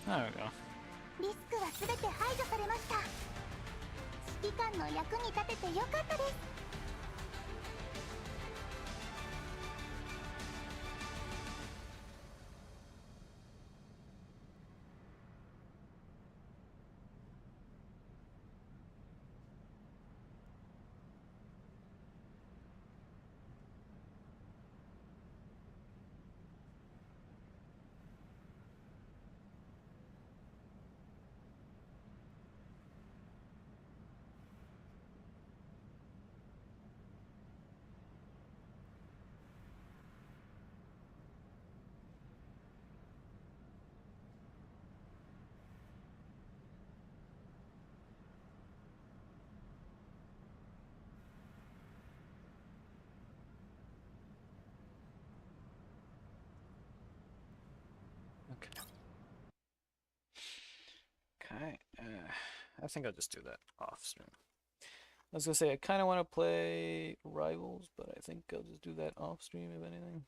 There we go. リスクは全て排除されました。指揮官の役に立ててよかったです。Okay. I think I'll just do that off stream. I was gonna say I kind of want to play Rivals, but I think I'll just do that off stream if anything.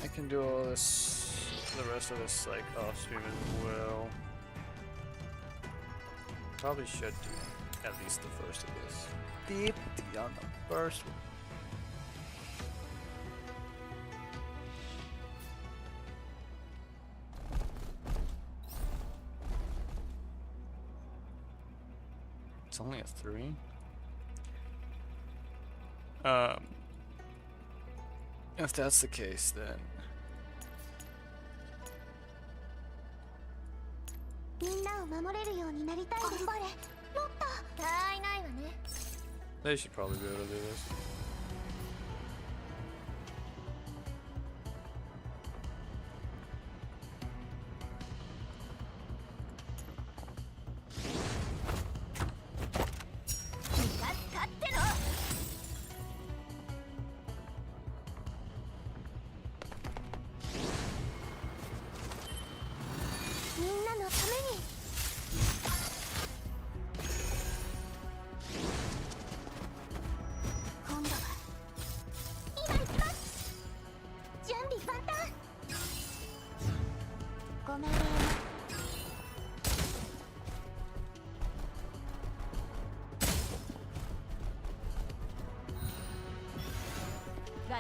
I can do all this, the rest of this like off stream as well. Probably should do at least the first of this. 50 on the first one. It's only a 3. If that's the case, then みんなを守れるようになりたいです。頑張れ。もっと。たわいないわね。 they should probably be able to do this.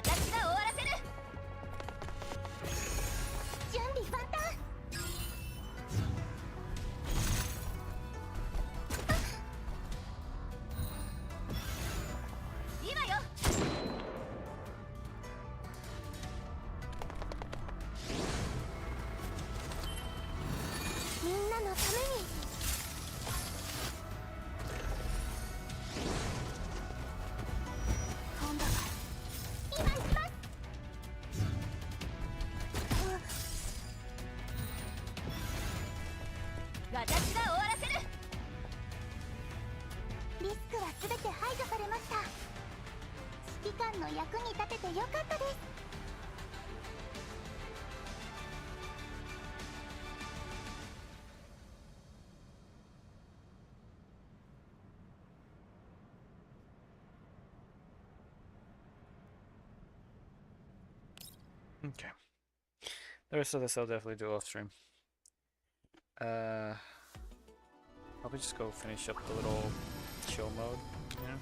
私が終わらせる。準備万端。今よ。みんなのために。今度は今行きます。私が終わらせる。リスクは全て排除されました。指揮官の役に立ててよかったです。Okay. The rest of this I'll definitely do off stream. Probably just go finish up the little chill mode, you know?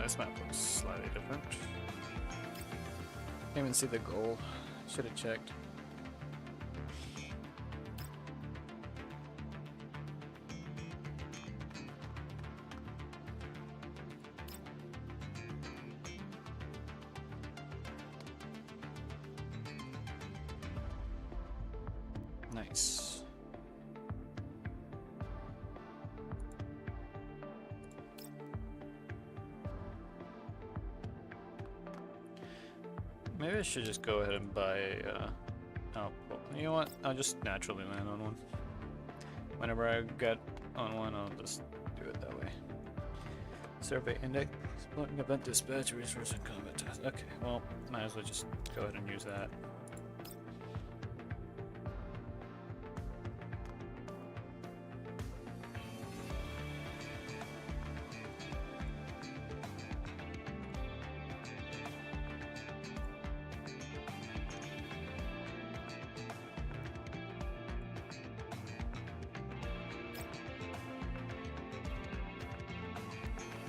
This map looks slightly different. Can't even see the goal. Should have checked. Nice. Maybe I should just go ahead and buy oh, well, you know what? I'll just naturally land on one. Whenever I get on one, I'll just do it that way. Survey index, exploring event dispatch, resource and combat task. Okay, well, might as well just go ahead and use that.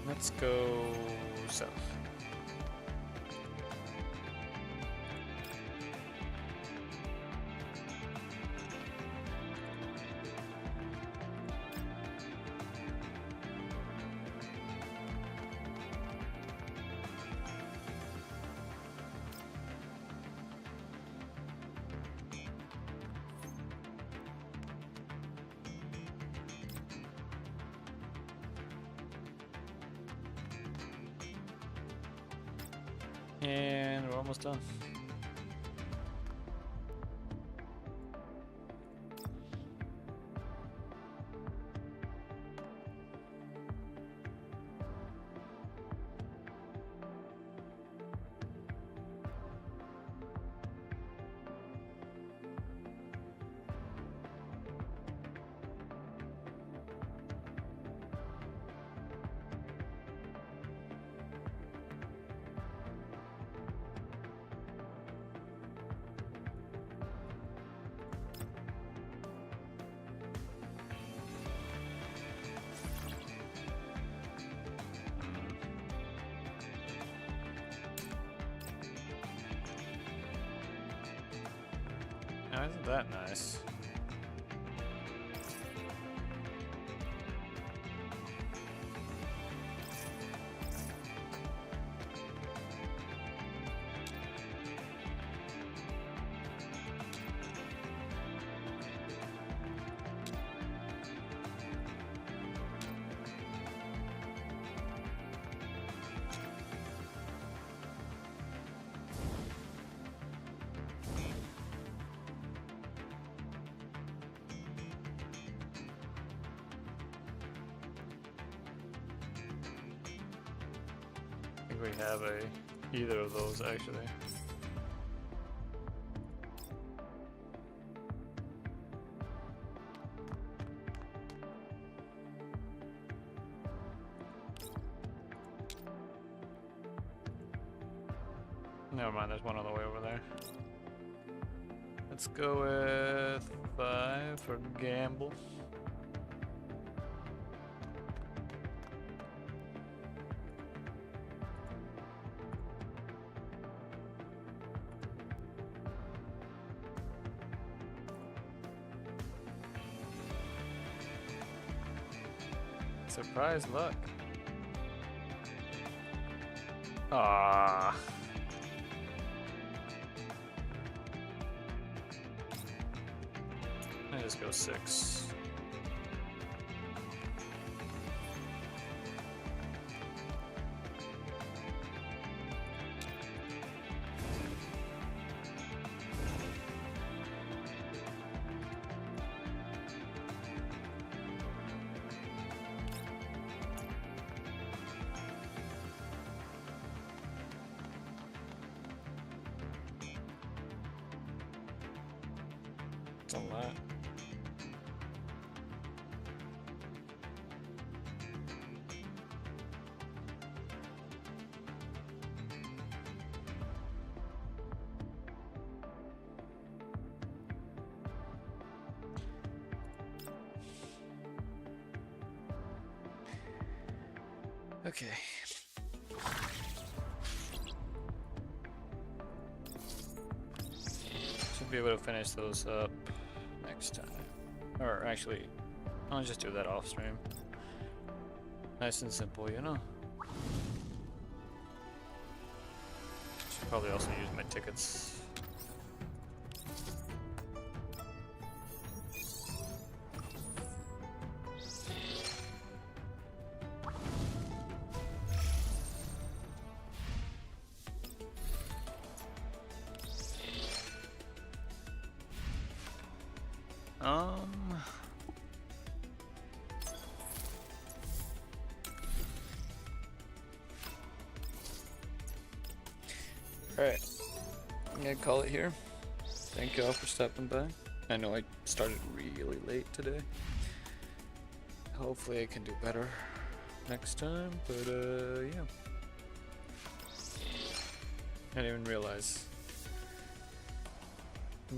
Let's go south. And we're almost done. Now, isn't that nice? think we have either of those actually. Never mind, there's one on the way over there. Let's go with 5 for gamble. Surprise luck. Ah. I just go 6. It's a lot. Okay. Should be able to finish those up next time. Or actually, I'll just do that off stream. Nice and simple, you know? Should probably also use my tickets. Alright, I'm gonna call it here. Thank y'all for stopping by. I know I started really late today. Hopefully I can do better next time, but yeah. I didn't even realize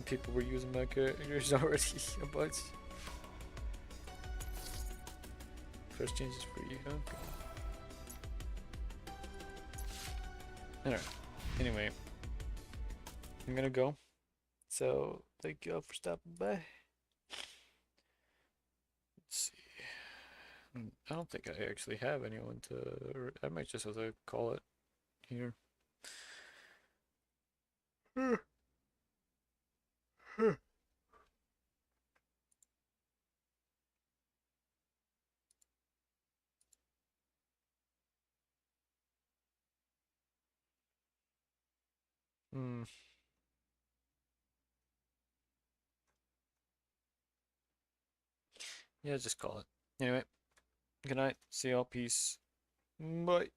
people were using my characters already a bunch. First change is for you, okay. Alright. Anyway, I'm gonna go. So, thank you all for stopping by. Let's see. I don't think I actually have anyone to. I might just have to call it here. Yeah, just call it. Anyway, good night. See y'all. Peace. Bye.